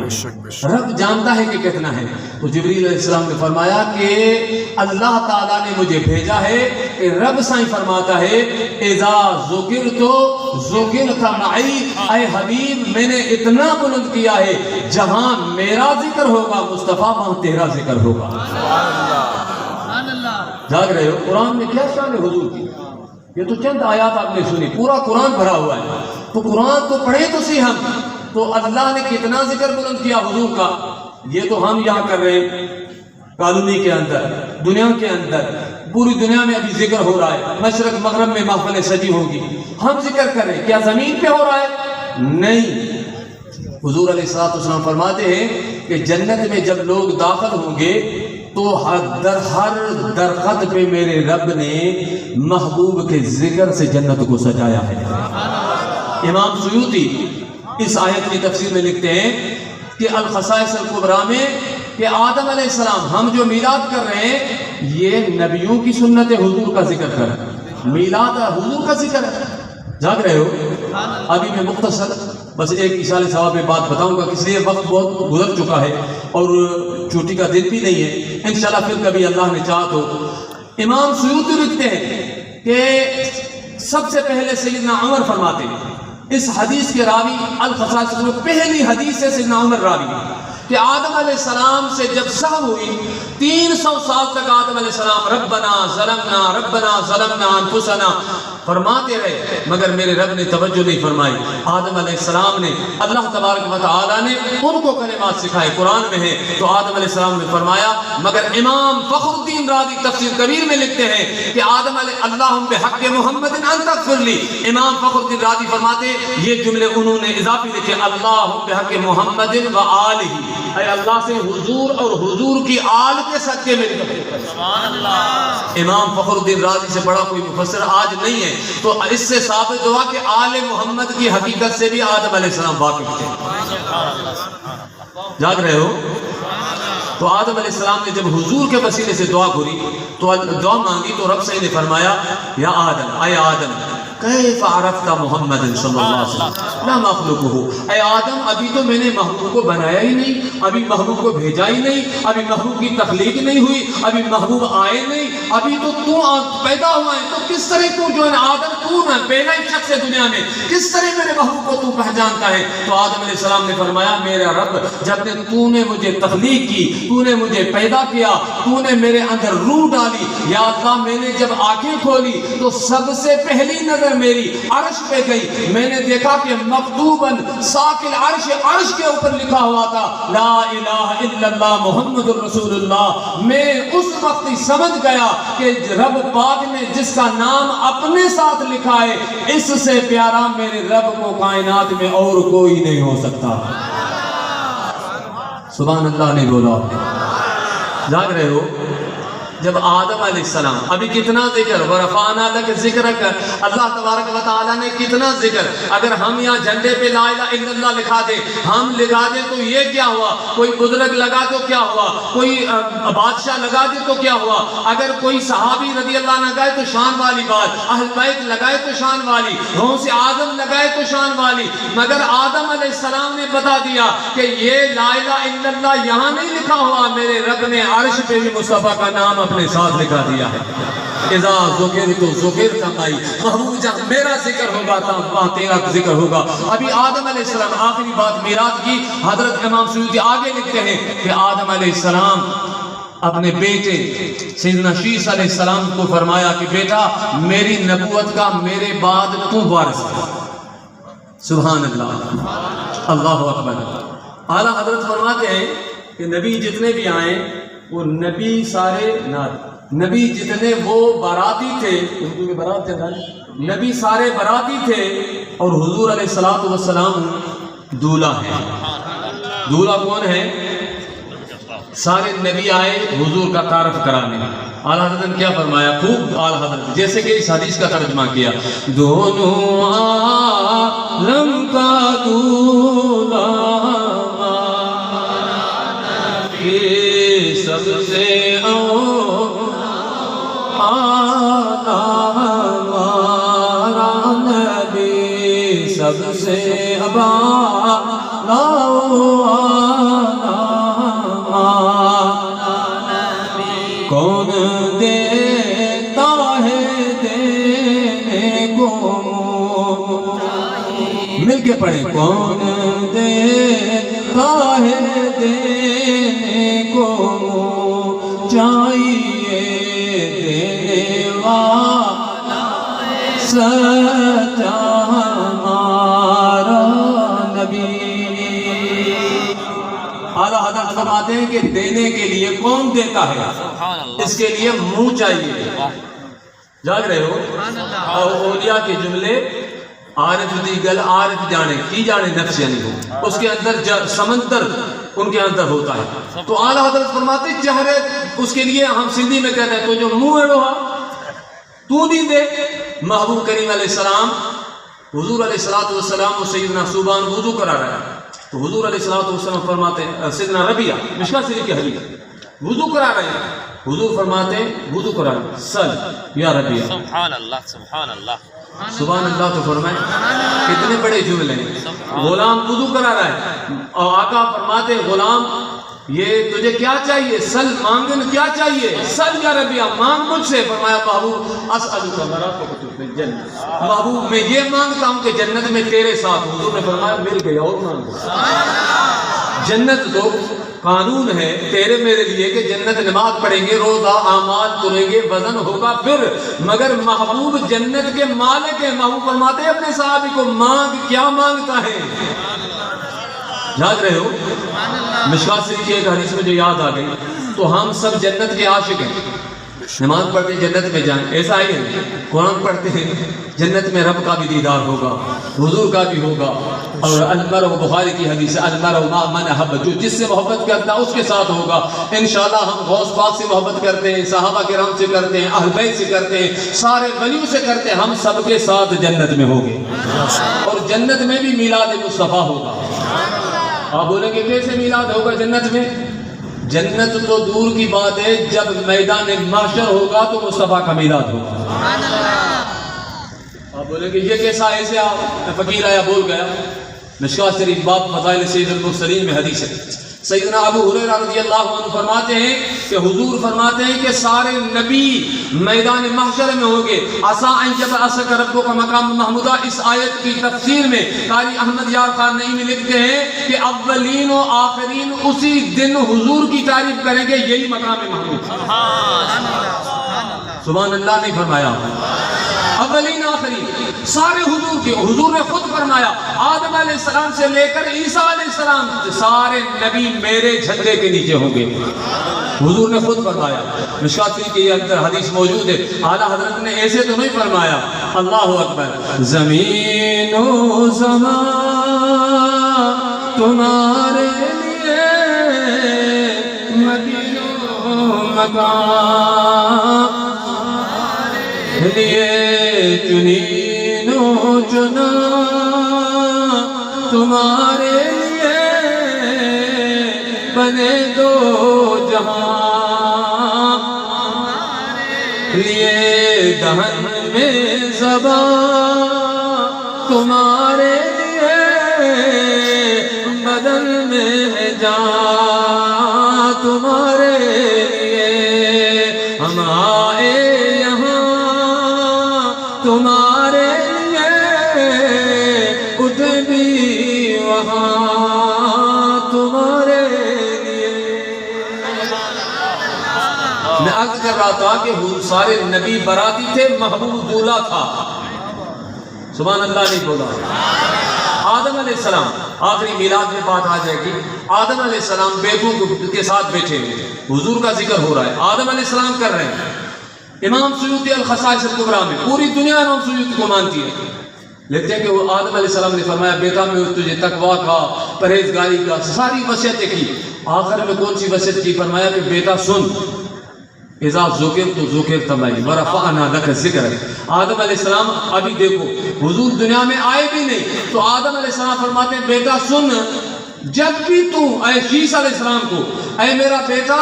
رب جانتا ہے کہ کتنا ہے. تو جبریل علیہ السلام نے فرمایا کہ اللہ تعالیٰ نے مجھے بھیجا ہے کہ رب سائیں فرماتا ہے اذا ذکرت ذکرت معی، اے حبیب میں نے اتنا بلند کیا ہے جہاں میرا ذکر ہوگا مصطفیٰ وہاں تیرا ذکر ہوگا. جاگ رہے ہو؟ قرآن میں کیا شان ہے حضور کی؟ یہ تو چند آیات آپ نے سنی، پورا قرآن بھرا ہوا ہے. تو قرآن تو پڑھے تو سی ہم، تو اللہ نے کتنا ذکر بلند کیا حضور کا. یہ تو ہم یہاں کر رہے ہیں کالونی کے اندر، دنیا کے اندر، پوری دنیا میں ابھی ذکر ہو رہا ہے. مشرق مغرب میں محفلیں سجی ہوگی، ہم ذکر کر رہے ہیں. کیا زمین پہ ہو رہا ہے؟ نہیں. حضور علیہ السلام فرماتے ہیں کہ جنت میں جب لوگ داخل ہوں گے تو ہر درخت پہ میرے رب نے محبوب کے ذکر سے جنت کو سجایا ہے. امام سیوطی اس آیت کی تفسیر میں لکھتے ہیں کہ الخصائص الکبریٰ میں کہ آدم علیہ السلام ہم جو میلاد کر رہے ہیں یہ نبیوں کی سنت حضور کا ذکر کر رہے ہیں. میلاد حضور کا ذکر ہے. جاگ رہے ہو؟ ابھی میں مختصر بس ایک اشارے ثواب میں بات بتاؤں گا، اس لیے وقت بہت گزر چکا ہے اور چھٹی کا دن بھی نہیں ہے. انشاءاللہ پھر کبھی اللہ نے چاہا تو. امام سیوطی لکھتے ہیں کہ سب سے پہلے سیدنا عمر فرماتے ہیں، اس حدیث کے راوی الخصائص میں پہلی حدیث سے سیدنا عمر راوی کہ آدم علیہ السلام سے جب سہو ہوئی 300 سال تک آدم علیہ السلام ربنا ظلمنا انفسنا فرماتے رہے مگر میرے رب نے توجہ نہیں فرمائی. آدم علیہ السلام نے اللہ تبارک و تعالی نے ان کو کلمات سکھائے، قرآن میں ہے. تو آدم علیہ السلام نے فرمایا، مگر امام فخر الدین رازی تفسیر کبیر میں لکھتے ہیں کہ آدم علیہ اللہم بحق محمد ان تغفر لی. امام فخر الدین رازی فرماتے یہ جملے انہوں نے اضافی لکھے، اللہم بحق محمد و آلہ، اے اللہ سے حضور اور حضور کی آل کے صدقے میں سبحان اللہ. امام فخر الدین رازی سے بڑا کوئی مفسر آج نہیں ہے. تو اس سے ثابت ہوا کہ آل محمد کی حقیقت سے بھی آدم علیہ السلام واقف تھے. جاگ رہے ہو؟ تو آدم علیہ السلام نے جب حضور کے وسیلے سے دعا گھری تو دعا مانگی تو رب سے نے فرمایا یا آدم، اے آدم کیف عرفت محمد صلی اللہ علیہ وسلم لا مخلوقہ، اے آدم ابھی تو میں نے محبوب کو بنایا ہی نہیں، ابھی محبوب کو بھیجا ہی نہیں، ابھی محبوب کی تخلیق نہیں ہوئی، ابھی محبوب آئے نہیں، ابھی تو پیدا ہوا ہے. تو کس طرح تو جو ہے آدم تو نہ پہلا ہی شخص ہے دنیا میں، کس طرح میرے محبوب کو تو پہچانتا ہے؟ تو آدم علیہ السلام نے فرمایا میرا رب جب تو نے مجھے تخلیق کی، تو نے مجھے پیدا کیا، تو نے میرے اندر روح ڈالی، یا اللہ میں نے جب آنکھیں کھولی تو سب سے پہلی نظر میری عرش پہ گئی. میں نے دیکھا کہ مکتوباً ساکل عرش، عرش کے اوپر لکھا ہوا تھا لا الہ الا اللہ محمد الرسول اللہ. میں اس وقت ہی سمجھ گیا کہ رب پاک نے جس کا نام اپنے ساتھ لکھا ہے اس سے پیارا میرے رب کو کائنات میں اور کوئی نہیں ہو سکتا. سبحان اللہ نہیں بولا. جاگ رہے ہو؟ جب آدم علیہ السلام ابھی کتنا ذکر ورفعنا لک ذکرک، اللہ تبارک و تعالیٰ نے کتنا ذکر. اگر ہم یہاں جھنڈے پہ لا الہ الا اللہ لکھا دیں، ہم لگا دیں تو یہ کیا ہوا؟ کوئی بزرگ لگا تو کیا ہوا؟ کوئی بادشاہ لگا دے تو کیا ہوا؟ اگر کوئی صحابی رضی اللہ عنہ لگائے تو شان والی بات، اہل بیت لگائے تو شان والی، غوث اعظم لگائے تو شان والی. مگر آدم علیہ السلام نے بتا دیا کہ یہ لا الہ الا اللہ یہاں نہیں لکھا ہوا، میرے رب نے عرش پہ بھی مصطفیٰ کا نام اپنے ساتھ لکھا دیا ہے. اذا ذکرت ذکرت معی، محبوب جب میرا ذکر ہوگا تو وہاں تیرا ذکر ہوگا. ابھی آدم علیہ السلام آخری بات میراث کی. حضرت امام سیوطی آگے لکھتے ہیں کہ آدم علیہ السلام اپنے بیٹے سیدنا شیس علیہ السلام کو فرمایا کہ بیٹا میری نبوت کا میرے بعد تو وارث ہے. سبحان اللہ، اللہ اکبر. اعلیٰ حضرت فرماتے ہیں کہ نبی جتنے بھی آئیں وہ نبی سارے نبی جتنے وہ باراتی تھے، اردو میں بارات تھے، نبی سارے باراتی تھے اور حضور علیہ السلام دولہا ہے. دولہا کون ہے؟ سارے نبی آئے حضور کا تعارف کرانے. اعلیٰ حضرت نے کیا فرمایا؟ خوب اعلیٰ حضرت جیسے کہ اس حدیث کا ترجمہ کیا. دونوں عالم کا دولہا نبی سب سے سب سے کون دیتا ہے دینے کو، مل کے پڑھیں. کون دیتا ہے دینے کو چاہیے دینے والا سچا ہمارا نبی. اعلیٰ حضرت فرماتے ہیں کہ دینے کے لیے کون دیتا ہے؟ اس کے لیے منہ چاہیے. جاگ رہے ہو؟ اور اولیاء کے جملے عارف دی گل عارف جانے کی جانے نفس یعنی ہو، اس کے اندر سمندر ان کے اندر ہوتا ہے. تو اعلیٰ حضرت فرماتے ہیں چہرے اس کے لیے ہم سندھی میں کہتے ہیں تو جو منہ ہے روحا تو نہیں دے. محبوب کریم علیہ السلام حضور علیہ السلام و سیدنا صوبان وضو کرا رہا ہے تو حضور علیہ السلام فرماتے ہیں سیدنا ربیہ مشکات شریف کی حدیث وضو کرا رہے ہیں حضور فرماتے ہیں وضو کرا رہے سل یا ربیہ سبحان اللہ سبحان اللہ سبحان اللہ. تو فرمائے کتنے بڑے جملے ہیں. غلام وضو کرا رہا ہے اور آقا فرماتے غلام یہ تجھے کیا چاہیے؟ سل مانگن کیا چاہیے؟ سل یا ربیہ مانگ مجھ سے. فرمایا محبوب اسألک مرافقۃ فی الجنہ، محبوب میں یہ مانگتا ہوں کہ جنت میں تیرے ساتھ. حضور نے فرمایا مل گیا اور مانگو. جنت تو قانون ہے تیرے میرے لیے کہ جنت نماز پڑھیں گے روزہ اعمال کریں گے وزن ہوگا پھر، مگر محبوب جنت کے مالک ہیں. محبوب فرماتے ہیں اپنے صحابی کو مانگ کیا مانگتا ہے. یاد رہے ہو مشکات شریف کی ایک حدیث میں جو یاد آ گئی. تو ہم سب جنت کے عاشق ہیں. نماز پڑھتے ہیں جنت میں جائیں ایسا ہی ہے. قرآن پڑھتے ہیں جنت میں رب کا بھی دیدار ہوگا حضور کا بھی ہوگا. اور المرء بخاری کی حدیث ہے المرء مع من احب، جو جس سے محبت کرتا ہے اس کے ساتھ ہوگا. انشاءاللہ ہم غوث پاک سے محبت کرتے ہیں، صحابہ کرام سے کرتے ہیں، اہل بیت سے کرتے ہیں، سارے ولیوں سے کرتے ہیں. ہم سب کے ساتھ جنت میں ہوں گے اور جنت میں بھی میلاد مصطفیٰ ہوگا. آپ بولیں گے کیسے میلاد ہوگا جنت میں؟ جنت تو دور کی بات ہے، جب میدان محشر ہوگا تو مصطفیٰ کا میلاد ہوگا. آپ بولیں گے یہ کیسا؟ ایسے فقیر آیا بول گیا. مشکات شریف باب فضائل سید المرسلین میں حدیث ہے. سیدنا ابو ہریرہ رضی اللہ عنہ فرماتے ہیں کہ حضور فرماتے ہیں کہ سارے نبی میدان محشر میں ہوں گے. عسیٰ ان یبعثک ربک مقام محمودہ، اس آیت کی تفسیر میں قاری احمد یار خان نعیمی لکھتے ہیں کہ اولین و آخرین اسی دن حضور کی تعریف کریں گے، یہی مقام محمود. سبحان اللہ نہیں فرمایا اولین آخرین سارے حضور کے. حضور نے خود فرمایا آدم علیہ السلام سے لے کر عیسیٰ علیہ السلام سارے نبی میرے جھنڈے کے نیچے ہوں گے. حضور نے خود فرمایا. مشکات شریف کے اندر حدیث موجود ہے. اعلیٰ حضرت نے ایسے تو نہیں فرمایا. اللہ اکبر. زمین و زمان تمہارے لیے مکین و مکان لیے چنین و چنا تمہارے لیے بنے دو جہاں لیے دہن میں زبان تمہارے لیے بدن میں جان تمہارے لیے ہم آئے تمہارے لیے اٹھ بھی وہاں تمہارے لیے. میں عرض کر رہا تھا کہ سارے نبی براتی تھے، محبوب دولہا تھا. سبحان اللہ نہیں بولا. آدم علیہ السلام آخری میلاد میں بات آ جائے گی. آدم علیہ السلام بیٹوں کے ساتھ بیٹھے ہوئے حضور کا ذکر ہو رہا ہے. آدم علیہ السلام کر رہے ہیں. امام سیوطی الخصائص الکبریٰ میں پوری دنیا امام سیوطی کو مانتی ہے. لکھتے ہیں کہ وہ آدم علیہ السلام نے فرمایا بیٹا میں تجھے تقویٰ کا پرہیزگاری کا ساری وصیتیں کی. آخر میں کون سی وصیت کی؟ فرمایا کہ بیٹا سن، اذا ذکر تو ذکر تمائی ورفعنا لک ذکر۔ آدم علیہ السلام ابھی دیکھو حضور دنیا میں آئے بھی نہیں، تو آدم علیہ السلام فرماتے ہیں بیٹا سن، جب بھی تو، اے شیس علیہ السلام کو، اے میرا بیٹا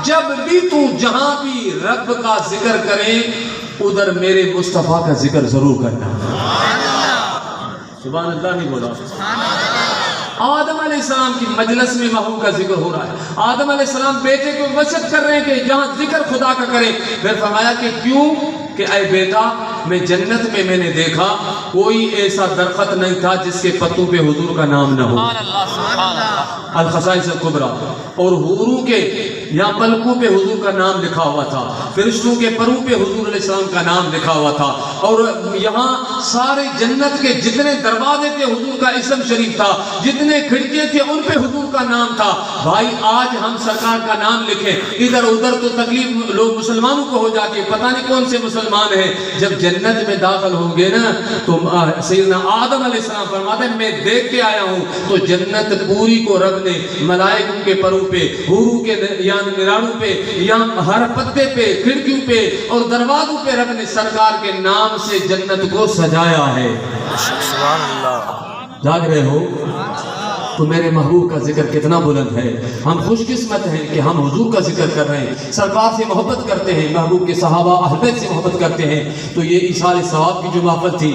جب بھی تو جہاں بھی رب کا ذکر کرے ادھر میرے مصطفیٰ کا ذکر ضرور کرنا۔ سبحان اللہ نہیں بولا؟ آدم علیہ السلام کی مجلس میں محبوب کا ذکر ہو رہا ہے، آدم علیہ السلام بیٹے کو وصیت کر رہے ہیں کہ جہاں ذکر خدا کا کرے۔ پھر فرمایا کہ کیوں؟ کہ اے بیٹا میں جنت میں نے دیکھا کوئی ایسا درخت نہیں تھا جس کے پتوں پہ حضور کا نام نہ ہو۔ الخصائص الکبریٰ، اور حوروں کے یا پلکوں پہ حضور کا نام لکھا ہوا تھا، فرشتوں کے پروں پہ حضور علیہ السلام کا نام لکھا ہوا تھا، اور یہاں سارے جنت کے جتنے دروازے تھے حضور کا اسم شریف تھا، جتنے کھڑکیاں تھے ان پہ حضور کا نام تھا۔ بھائی آج ہم سرکار کا نام لکھیں ادھر ادھر تو تکلیف لوگ مسلمانوں کو ہو جاتی ہے، پتہ نہیں کون سے مسلمان ہیں۔ جب جنت میں داخل ہوں گے نا تو سیدنا آدم علیہ السلام فرماتے ہیں میں دیکھ کے آیا ہوں تو جنت پوری کو رب نے ملائکوں کے پروں پہ، حوروں کے یعنی نراڑوں پہ، یا ہر پتے پہ، کھڑکیوں پہ اور دروازوں پہ رب نے سرکار کے نام سے جنت کو سجایا ہے۔ سبحان اللہ۔ جاگ رہے ہو؟ تو میرے محبوب کا ذکر کتنا بلند ہے۔ ہم خوش قسمت ہیں کہ ہم حضور کا ذکر کر رہے ہیں، سرکار سے محبت کرتے ہیں، محبوب کے صحابہ اہل بیت سے محبت کرتے ہیں۔ تو یہ ایصال ثواب کی جو محفل تھی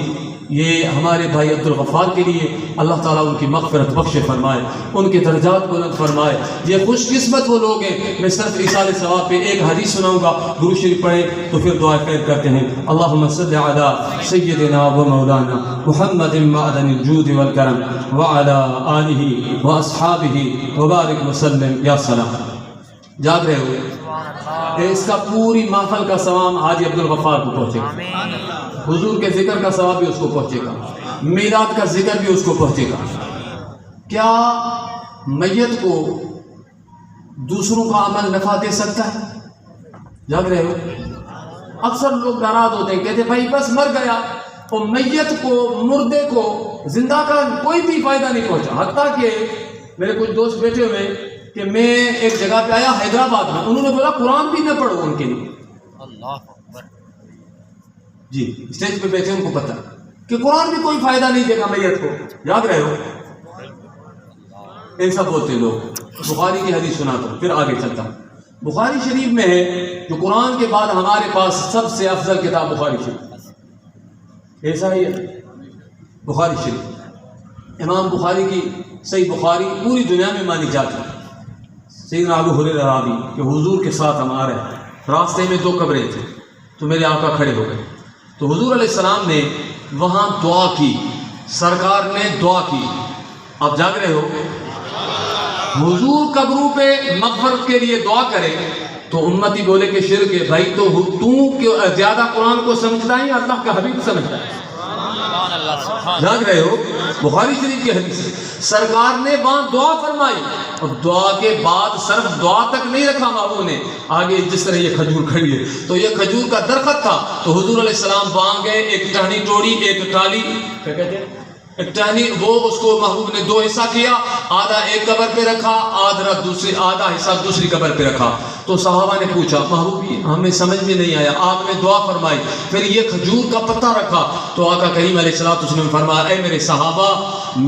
یہ ہمارے بھائی عبد الغفار کے لیے اللہ تعالیٰ ان کی مغفرت بخش فرمائے، ان کے درجات بلند فرمائے۔ یہ خوش قسمت وہ لوگ ہیں۔ میں صرف ایصال ثواب پہ ایک حدیث سناؤں گا، درود شریف پڑھیں تو پھر دعا خیر کرتے ہیں۔ اللہم صل علی سیدنا و مولانا محمد معدن الجود والکرم وعلی آلہ و اصحابہ وبارک وسلم یا سلام۔ جاگ رہے ہوئے؟ اس کا پوری محفل کا ثواب حاجی عبد الغفار کو پہنچے گا، حضور کے ذکر کا ثواب بھی اس کو پہنچے گا، میلاد کا ذکر بھی اس کو پہنچے گا۔ کیا میت کو دوسروں کا عمل نفع دے سکتا ہے؟ جاگ رہے ہو؟ اکثر لوگ ناراض ہوتے ہیں، کہتے ہیں بھائی بس مر گیا، اور میت کو، مردے کو زندہ کا کوئی بھی فائدہ نہیں پہنچا۔ حتیٰ کہ میرے کچھ دوست بیٹھے ہوئے کہ میں ایک جگہ پہ آیا حیدرآباد میں، انہوں نے بولا قرآن بھی نہ پڑھو ان کے لیے۔ اللہ اکبر۔ جی اسٹیج پہ بیٹھے ان کو پتہ کہ قرآن بھی کوئی فائدہ نہیں دے گا میت کو۔ یاد رہے ہو؟ ایسا بولتے لوگ۔ بخاری کی حدیث سناتا ہوں پھر آگے چلتا ہوں۔ بخاری شریف میں ہے جو قرآن کے بعد ہمارے پاس سب سے افضل کتاب بخاری شریف، ایسا ہی ہے بخاری شریف۔ امام بخاری کی صحیح بخاری پوری دنیا میں مانی جاتی ہے۔ سیدنا ابو ہریرہ راوی کہ حضور کے ساتھ ہم آ رہے ہیں، راستے میں 2 قبریں تھیں تو میرے آقا کھڑے ہو گئے، تو حضور علیہ السلام نے وہاں دعا کی، سرکار نے دعا کی۔ آپ جاگ رہے ہو؟ حضور قبروں پہ مغفرت کے لیے دعا کرے تو امتی بولے کہ شرک ہے۔ بھائی تو زیادہ قرآن کو سمجھتا ہے یا اللہ کا حبیب سمجھتا ہے؟ جاگ رہے ہو؟ بخاری شریف کی حدیث ہے، سرکار نے وہاں دعا فرمائی، اور دعا کے بعد صرف دعا تک نہیں رکھا محبوب نے، آگے جس طرح یہ کھجور کھڑی ہے تو یہ کھجور کا درخت تھا، تو حضور علیہ السلام وہاں گئے، ایک ٹہنی توڑی، ایک ٹالی، کیا کہتے ہیں ایک ٹہنی، وہ اس کو محبوب نے 2 حصہ کیا، آدھا ایک قبر پہ رکھا، آدھا حصہ دوسری قبر پہ رکھا۔ تو صحابہ نے پوچھا محبوب ہمیں سمجھ میں نہیں آیا، آپ نے دعا فرمائی، پھر یہ کھجور کا پتہ رکھا، تو آقا کریم علیہ الصلوۃ والسلام نے فرمایا اے میرے صحابہ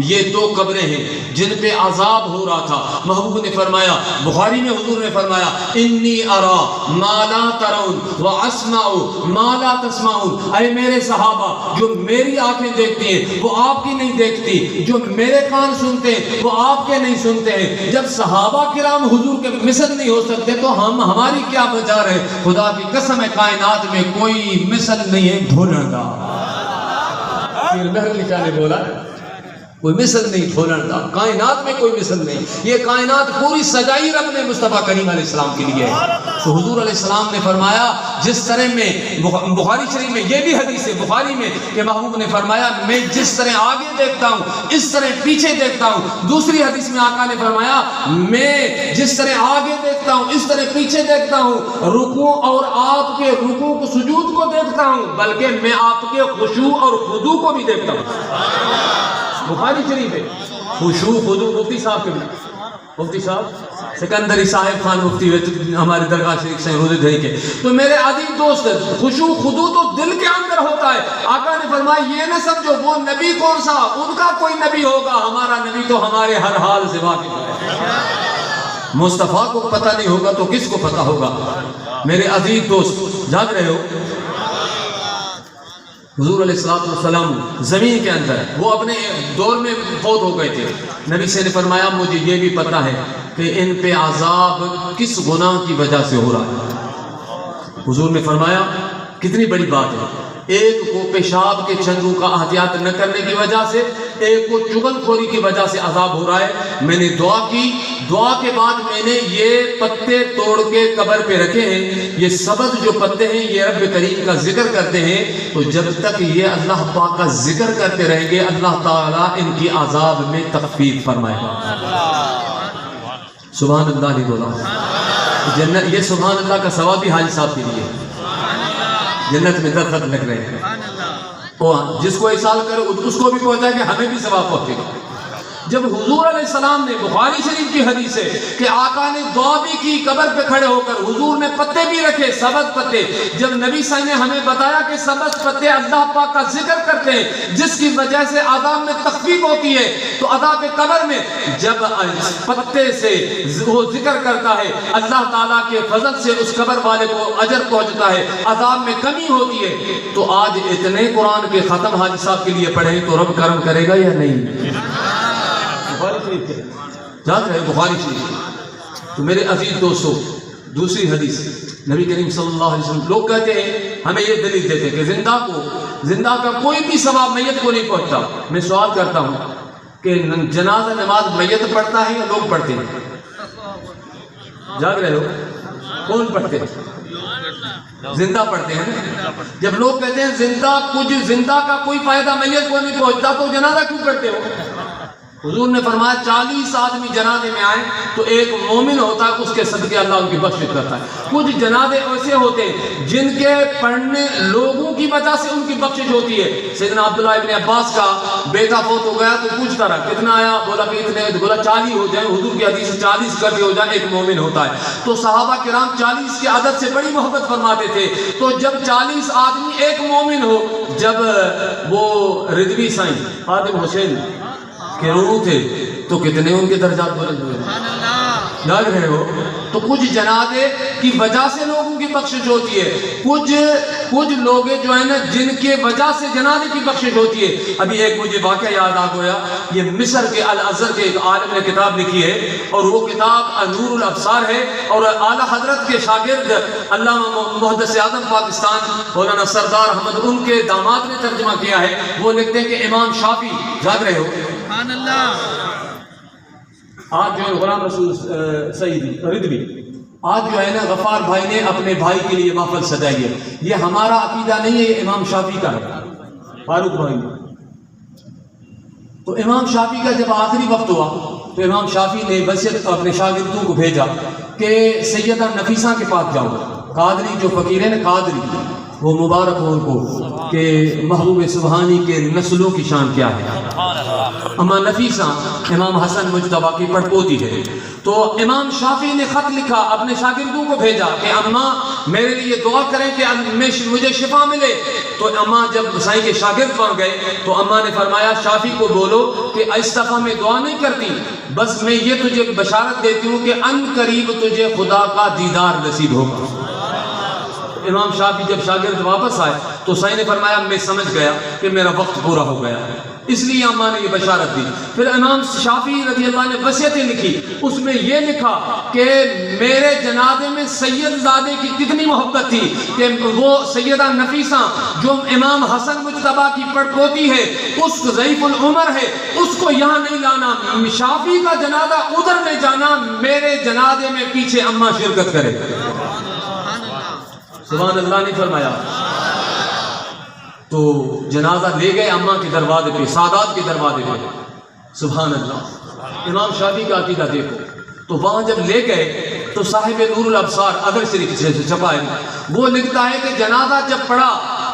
یہ 2 قبریں ہیں جن پہ عذاب ہو رہا تھا۔ محبوب نے فرمایا، بخاری میں حضور نے فرمایا انی ارا ما لا ترون واسمع ما لا تسمعون، اے میرے صحابہ جو میری آنکھیں دیکھتی ہیں وہ آپ کی نہیں دیکھتی، جو میرے کان سنتے ہیں وہ آپ کے نہیں سنتے ہیں۔ جب صحابہ کرام حضور کے مثل نہیں ہو سکتے تو ہماری کیا مجال ہے؟ خدا کی قسم ہے کائنات میں کوئی مثل نہیں ہے ڈھولن کا۔ پیر محل کیا نے بولا کوئی مثل نہیں ڈھولن کا، کائنات میں کوئی مثل نہیں، یہ کائنات پوری سجائی رب نے مصطفیٰ کریم علیہ السلام کے لیے ہے۔ تو حضور علیہ السلام نے فرمایا جس طرح میں بخاری شریف میں یہ بھی حدیث ہے بخاری میں کہ محبوب نے فرمایا میں جس طرح آگے دیکھتا ہوں اس طرح پیچھے دیکھتا ہوں۔ دوسری حدیث میں آقا نے فرمایا میں جس طرح آگے دیکھتا ہوں اس طرح پیچھے دیکھتا ہوں، رکوع اور آپ کے رکوع کو سجود کو دیکھتا ہوں، بلکہ میں آپ کے خشوع اور خضوع کو بھی دیکھتا ہوں۔ بخاری شریف ہے، خشوع خضوع مفتی صاحب کے مفتی صاحب سکندری صاحب خان مفتی ہوئے ہمارے درگاہ شریف سے روزے دھری کے. تو میرے عزیز دوست خشوع خضوع تو دل کے اندر ہوتا ہے. آقا نے فرمایا یہ نہ سمجھو وہ نبی کون سا ان کا کوئی نبی ہوگا, ہمارا نبی تو ہمارے ہر حال سے واقف ہے. مصطفیٰ کو پتہ نہیں ہوگا تو کس کو پتہ ہوگا. میرے عزیز دوست جاگ رہے ہو, حضور علیہ السلام زمین کے اندر وہ اپنے دور میں فوت ہو گئے تھے. نبی سے نے فرمایا مجھے یہ بھی پتہ ہے کہ ان پہ عذاب کس گناہ کی وجہ سے ہو رہا ہے. حضور نے فرمایا کتنی بڑی بات ہے, ایک کو پیشاب کے چندوں کا احتیاط نہ کرنے کی وجہ سے, ایک کو چغل خوری کی وجہ سے عذاب ہو رہا ہے. میں نے دعا کی, دعا کے بعد میں نے یہ پتے توڑ کے قبر پہ رکھے ہیں. یہ سبز جو پتے ہیں یہ رب کریم کا ذکر کرتے ہیں, تو جب تک یہ اللہ پاک کا ذکر کرتے رہیں گے اللہ تعالیٰ ان کی عذاب میں تخفیف فرمائے گا. سبحان اللہ نہیں بولا جنت, یہ سبحان اللہ کا ثواب بھی حاجی صاحب کے لیے جنت میں درخت لگ رہے ہیں. جس کو احسان کرے اس کو بھی پہنچائے کہ ہمیں بھی ثواب پہنچے گا. جب حضور علیہ السلام نے بخاری شریف کی حدیث ہے کہ آقا نے دعا بھی کی قبر پہ کھڑے ہو کر, حضور نے پتے بھی رکھے سبز پتے. جب نبی صلی اللہ علیہ وسلم نے ہمیں بتایا کہ سبز پتے اللہ پاک کا ذکر کرتے ہیں جس کی وجہ سے عذاب میں تخفیف ہوتی ہے, تو عذاب قبر میں جب پتے سے وہ ذکر کرتا ہے اللہ تعالیٰ کے فضل سے اس قبر والے کو اجر پہنچتا ہے, عذاب میں کمی ہوتی ہے. تو آج اتنے قرآن کے ختم حاجی صاحب کے لیے پڑھیں تو رب کرم کرے گا یا نہیں؟ جان رہے بخاری شریف. تو میرے عزیز دوستو دوسری حدیث نبی کریم صلی اللہ علیہ وسلم, لوگ کہتے ہیں ہمیں یہ دلیل دیتے ہیں کہ زندہ کا کوئی بھی ثواب میت کو نہیں پہنچتا. میں سوال کرتا ہوں کہ جنازہ نماز میت پڑھتا ہے یا لوگ پڑھتے ہیں؟ جاگ رہے ہو, کون پڑھتے ہیں؟ زندہ پڑھتے ہیں. جب لوگ کہتے ہیں زندہ کا کوئی فائدہ میت کو نہیں پہنچتا تو جنازہ کیوں کرتے ہو؟ حضور نے فرمایا 40 آدمی جنازے میں آئے تو ایک مومن ہوتا ہے, اس کے صدقے اللہ ان کی بخشش کرتا ہے. کچھ جنازے ایسے ہوتے ہیں جن کے پڑھنے لوگوں کی وجہ سے ان کی بخشش ہوتی ہے. سیدنا عبداللہ ابن عباس کا بیٹا فوت ہو گیا تو پوچھتا رہا کتنا آیا, بولا کہ اتنے, بولا 40 ہو جائیں. حضور کی حدیث 40 کر ہو جائیں ایک مومن ہوتا ہے. تو صحابہ کرام 40 کے عدد سے بڑی محبت فرماتے تھے. تو جب 40 آدمی ایک مومن ہو, جب وہ رضوی سائیں خادم حسین کہ روح تھے تو کتنے ان کے درجات بلند ہوئے. جاگ رہے ہو. تو کچھ جنازے کی وجہ سے لوگوں کی بخشش ہوتی ہے, کچھ لوگ جو ہیں نا جن کے وجہ سے جنازے کی بخشش ہوتی ہے. ابھی ایک مجھے واقعہ یاد آ گیا, یہ مصر کے الازہر کے ایک عالم نے کتاب لکھی ہے اور وہ کتاب نور الابصار ہے, اور اعلیٰ حضرت کے شاگرد علامہ محدث اعظم پاکستان مولانا سردار احمد ان کے داماد نے ترجمہ کیا ہے. وہ لکھتے ہیں کہ امام شافعی, جاگ رہے ہو, آج جو ہے غلام رسول سعیدی رضوی, آج جو ہے نا غفار بھائی نے اپنے بھائی کے لیے محفل سجائی ہے. یہ ہمارا عقیدہ نہیں ہے, یہ امام شافعی کا ہے, فاروق بھائی. تو امام شافعی کا جب آخری وقت ہوا تو امام شافعی نے وصیت اپنے شاگردوں کو بھیجا کہ سیدہ نفیسہ کے پاس جاؤ. قادری جو فقیر ہے نا, قادری, وہ مبارک ہو ان کو کہ محبوب سبحانی کے نسلوں کی شان کیا ہے. اما نفیسہ امام حسن مجتبیٰ کی پڑپوتی ہے. تو امام شافعی نے خط لکھا, اپنے شاگردوں کو بھیجا کہ اماں میرے لیے دعا کریں کہ مجھے شفا ملے. تو اماں جب سائیں کے شاگرد بن گئے تو اماں نے فرمایا شافعی کو بولو کہ اس دفعہ میں دعا نہیں کرتی, بس میں یہ تجھے بشارت دیتی ہوں کہ ان قریب تجھے خدا کا دیدار نصیب ہوگا. امام شافعی جب شاگرد واپس آئے تو سائیں نے فرمایا میں سمجھ گیا کہ میرا وقت پورا ہو گیا, اس لیے اماں نے یہ بشارت دی. پھر امام شافعی رضی اللہ عنہ نے وصیتیں لکھی, اس میں یہ لکھا کہ میرے جنازے میں سید زادے کی کتنی محبت تھی کہ وہ سیدہ نفیسہ جو امام حسن مجتبیٰ کی پڑپوتی ہے, اس ضعیف العمر ہے, اس کو یہاں نہیں لانا, شافعی کا جنازہ ادھر لے جانا, میرے جنازے میں پیچھے اماں شرکت کرے. سبحان اللہ نہیں فرمایا. تو جنازہ لے گئے اماں کے دروازے پہ, سادات کے دروازے پہ. سبحان اللہ. امام شافعی کا عقیدہ دیکھو. تو وہاں جب لے گئے تو صاحب نور الابصار اگر شریف سے چھپا ہے, وہ لکھتا ہے کہ جنازہ جب پڑا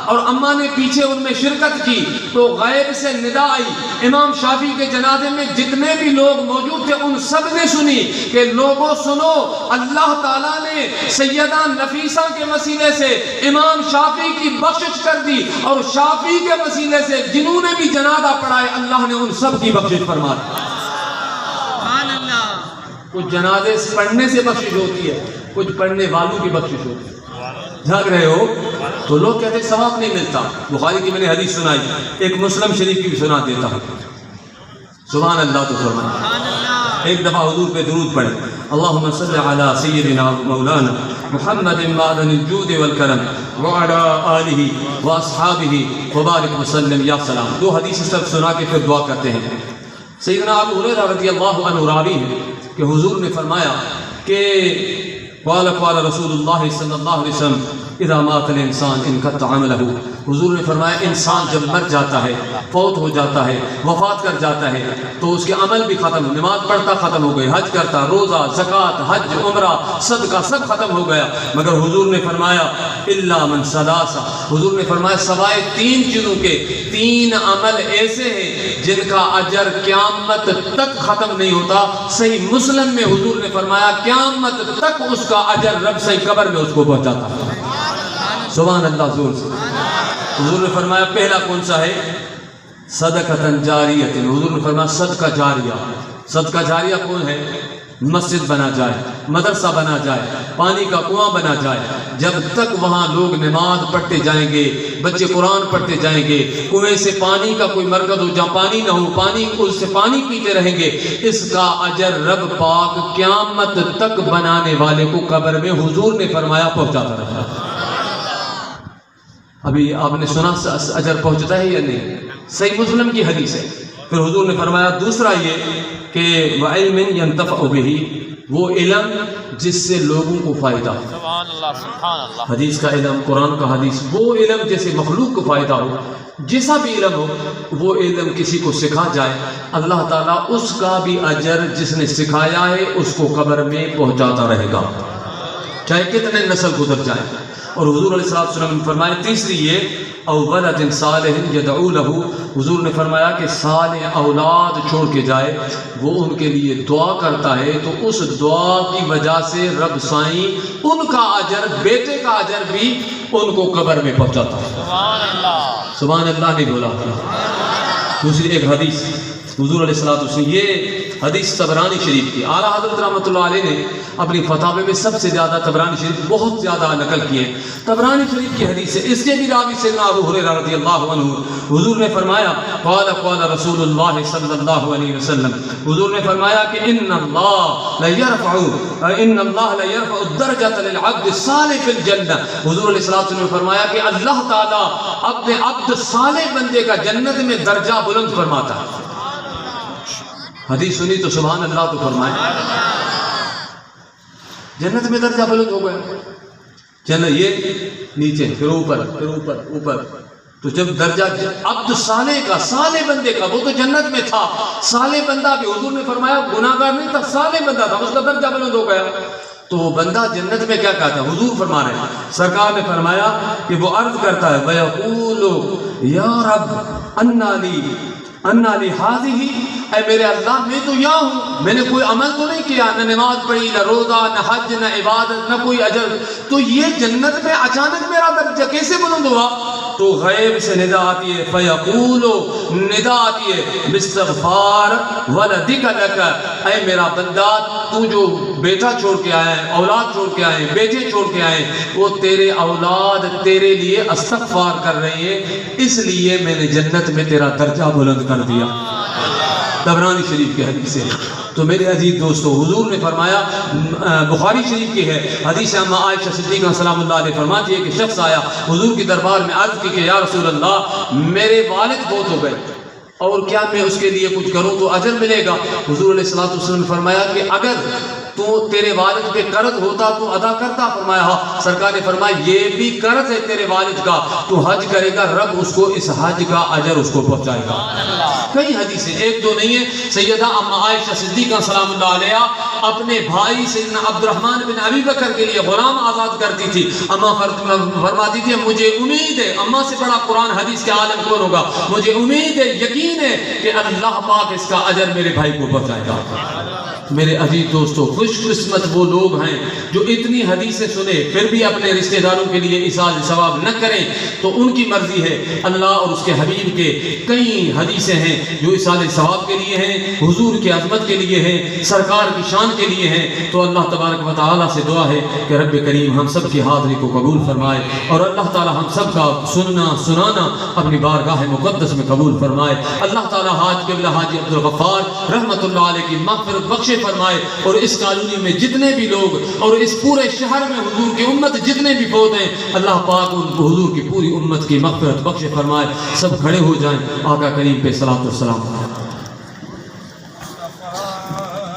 اور اماں نے پیچھے ان میں شرکت کی تو غیب سے ندا آئی. امام شافعی کے جنازے میں جتنے بھی لوگ موجود تھے ان سب نے سنی کہ لوگوں سنو، اللہ تعالیٰ نے سیدہ نفیسہ کے وسیلے سے امام شافعی کی بخشش کر دی، اور شافعی کے وسیلے سے جنہوں نے بھی جنازہ پڑھائے اللہ نے ان سب کی بخشش فرما دی. کچھ جنازے پڑھنے سے بخشش ہوتی ہے، کچھ پڑھنے والوں کی بخشش ہوتی ہے. جھاگ رہے ہو تو لوگ کہتے ہیں ثواب نہیں ملتا. بخاری کی میں نے حدیث سنائی، ایک مسلم شریف کی بھی سنا دیتا ہوں. سبحان اللہ تو فرمائے ایک دفعہ حضور پہ درود پڑھے، اللہم صلی علی سیدنا مولانا محمد معدن الجود والکرم وعلی آلہ واصحابہ وبارک وسلم یا سلام. دو حدیث سب سنا کے پھر دعا کرتے ہیں. سیدنا ابو ہریرہ رضی اللہ عنہ راوی ہے کہ حضور نے فرمایا کہ قال رسول اللہ صلی اللہ علیہ وسلم اذا مات الانسان انقطع عملہ. حضور نے فرمایا انسان جب مر جاتا ہے، فوت ہو جاتا ہے، وفات کر جاتا ہے تو اس کے عمل بھی ختم، نماز پڑھتا ختم ہو گئی، حج کرتا، روزہ، زکوٰۃ، حج، عمرہ، صدقہ سب ختم ہو گیا. مگر حضور نے فرمایا الا من ثلاث، حضور نے فرمایا سوائے تین چیزوں کے، تین عمل ایسے ہیں جن کا اجر قیامت تک ختم نہیں ہوتا. صحیح مسلم میں حضور نے فرمایا قیامت تک اس کا اجر رب سے قبر میں اس کو پہنچاتا ہے. سبحان اللہ. زور سے حضور نے فرمایا پہلا کون سا ہے؟ صدقۃ جاریہ. حضور نے فرمایا صدقہ جاریہ. صدقہ جاریہ کون ہے؟ مسجد بنا جائے، مدرسہ بنا جائے، پانی کا کنواں بنا جائے. جب تک وہاں لوگ نماز پڑھتے جائیں گے، بچے قرآن پڑھتے جائیں گے، کنویں سے پانی کا کوئی مرکز ہو جہاں پانی نہ ہو، پانی اس سے پانی پیتے رہیں گے، اس کا اجر رب پاک قیامت تک بنانے والے کو قبر میں حضور نے فرمایا پہنچاتا رہے گا. ابھی آپ نے سنا اجر پہنچتا ہے یا نہیں؟ صحیح مسلم کی حدیث ہے. پھر حضور نے فرمایا دوسرا یہ کہ وعلم ينتفع به، وہ علم جس سے لوگوں کو فائدہ ہو. سبحان اللہ سبحان اللہ. حدیث کا علم، قرآن کا حدیث، وہ علم جیسے مخلوق کو فائدہ ہو. جیسا بھی علم ہو وہ علم کسی کو سکھا جائے، اللہ تعالیٰ اس کا بھی اجر جس نے سکھایا ہے اس کو قبر میں پہنچاتا رہے گا، چاہے کتنے نسل گزر جائے. اور حضور علیہ الصلوۃ والسلام نے فرمایا تیسری یہ او ولد صالح یدعو له. حضور نے فرمایا کہ صالح اولاد چھوڑ کے جائے، وہ ان کے لیے دعا کرتا ہے تو اس دعا کی وجہ سے رب سائیں ان کا اجر، بیٹے کا اجر بھی ان کو قبر میں پہنچاتا ہے. سبحان اللہ. سبحان اللہ نہیں بولا. دوسری ایک حدیث حضور علیہ الصلوۃ والسلام، یہ حدیث طبرانی شریف کی. اعلیٰ حضرت رحمۃ اللہ علیہ نے اپنی فتاوی میں سب سے زیادہ طبرانی شریف بہت زیادہ نقل کیے. طبرانی شریف کی حدیث ہے، اس کے بھی راوی سیدنا ابو ہریرہ رضی اللہ عنہ. حضور نے فرمایا قال رسول اللہ صلی اللہ علیہ وسلم، حضور نے فرمایا کہ ان اللہ لیرفع الدرجۃ للعبد الصالح فی الجنہ. حضور علیہ الصلوۃ والسلام نے فرمایا کہ اللہ تعالیٰ اپنے عبد صالح بندے کا جنت میں درجہ بلند فرماتا ہے. حدیث سنی تو سبحان اللہ تو فرمائے. جنت میں درجہ بلند ہو گیا. جنت یہ نیچے پھر اوپر پھر اوپر اوپر. تو جب درجہ عبد صالح کا، صالح بندے کا، وہ تو جنت میں تھا، صالح بندہ بھی حضور نے فرمایا گناہگار نہیں تھا، صالح بندہ تھا، اس کا درجہ بلند ہو گیا. تو وہ بندہ جنت میں کیا کہتا ہے؟ حضور فرما رہے ہیں، سرکار نے فرمایا کہ وہ عرض کرتا ہے وَيَقُولُ يَا رَبِّ اَنَّا لِي هَذِهِ، اے میرے اللہ میں تو یہاں ہوں، میں نے کوئی عمل تو نہیں کیا، نہ نماز پڑھی، نہ روزہ، نہ حج، نہ عبادت، نہ کوئی اجر، تو یہ جنت میں اچانک میرا درجہ کیسے بلند ہوا؟ تو غیب سے ندا آتی ہے فیقولو، ندا آتی ہے باستغفار ولدک لک، اے میرا بندہ تو جو بیٹا چھوڑ کے آیا ہے، اولاد چھوڑ کے آئے ہیں، بیٹے چھوڑ کے آئے ہیں، وہ تیرے اولاد تیرے لیے استغفار کر رہی ہیں، اس لیے میں نے جنت میں تیرا درجہ بلند کر دیا. طبرانی شریف کی حدیث ہے. تو میرے عزیز دوستو، حضور نے فرمایا، بخاری شریف کی ہے حدیث اما عائشہ صدیقہ سلام اللہ علیہ فرماتی ہے کہ شخص آیا حضور کی دربار میں، عرض کی کہ یا رسول اللہ میرے والد فوت ہو گئے اور کیا میں اس کے لیے کچھ کروں تو اجر ملے گا؟ حضور علیہ الصلوۃ والسلام نے فرمایا کہ اگر تو تیرے والد پہ قرض ہوتا تو ادا کرتا. فرمایا ہاں. سرکار نے فرمایا یہ بھی قرض ہے تیرے والد کا، تو حج کرے گا، رب اس کو اس حج کا اجر اس کو پہنچائے گا. کئی حدیثیں، ایک دو نہیں ہے. سیدہ اما عائشہ صدیقہ سلام اللہ علیہ اپنے بھائی سیدنا عبد الرحمن بن ابی بکر کے لیے غلام آزاد کرتی تھی. اماں فرماتی تھی مجھے امید ہے، اماں سے بڑا قرآن حدیث کے عالم کون ہوگا، مجھے امید ہے، یقین ہے کہ اللہ پاک اس کا اجر میرے بھائی کو بچائے گا. میرے عزیز دوستو، خوش قسمت وہ لوگ ہیں جو اتنی حدیثیں سنے پھر بھی اپنے رشتہ داروں کے لیے ایصال ثواب نہ کریں، تو ان کی مرضی ہے. اللہ اور اس کے حبیب کے کئی حدیثیں ہیں جو ایصال ثواب کے لیے ہیں، حضور کی عظمت کے لیے ہیں، سرکار کی شان کے لیے ہیں. تو اللہ تبارک و تعالیٰ سے دعا ہے کہ رب کریم ہم سب کی حاضری کو قبول فرمائے، اور اللہ تعالیٰ ہم سب کا سننا سنانا اپنی بارگاہ مقدس میں قبول فرمائے. اللہ تعالیٰ حاج قبلہ حاجی عبد الغفار رحمۃ اللہ علیہ کی مغفرت بخش فرمائے، اور اس کالونی میں جتنے بھی لوگ اور اس پورے شہر میں حضور کی امت جتنے بھی فوت ہیں، اللہ پاک ان کو حضور کی پوری امت کی مغفرت بخش فرمائے. سب کھڑے ہو جائیں، آقا کریم پہ صلاۃ والسلام.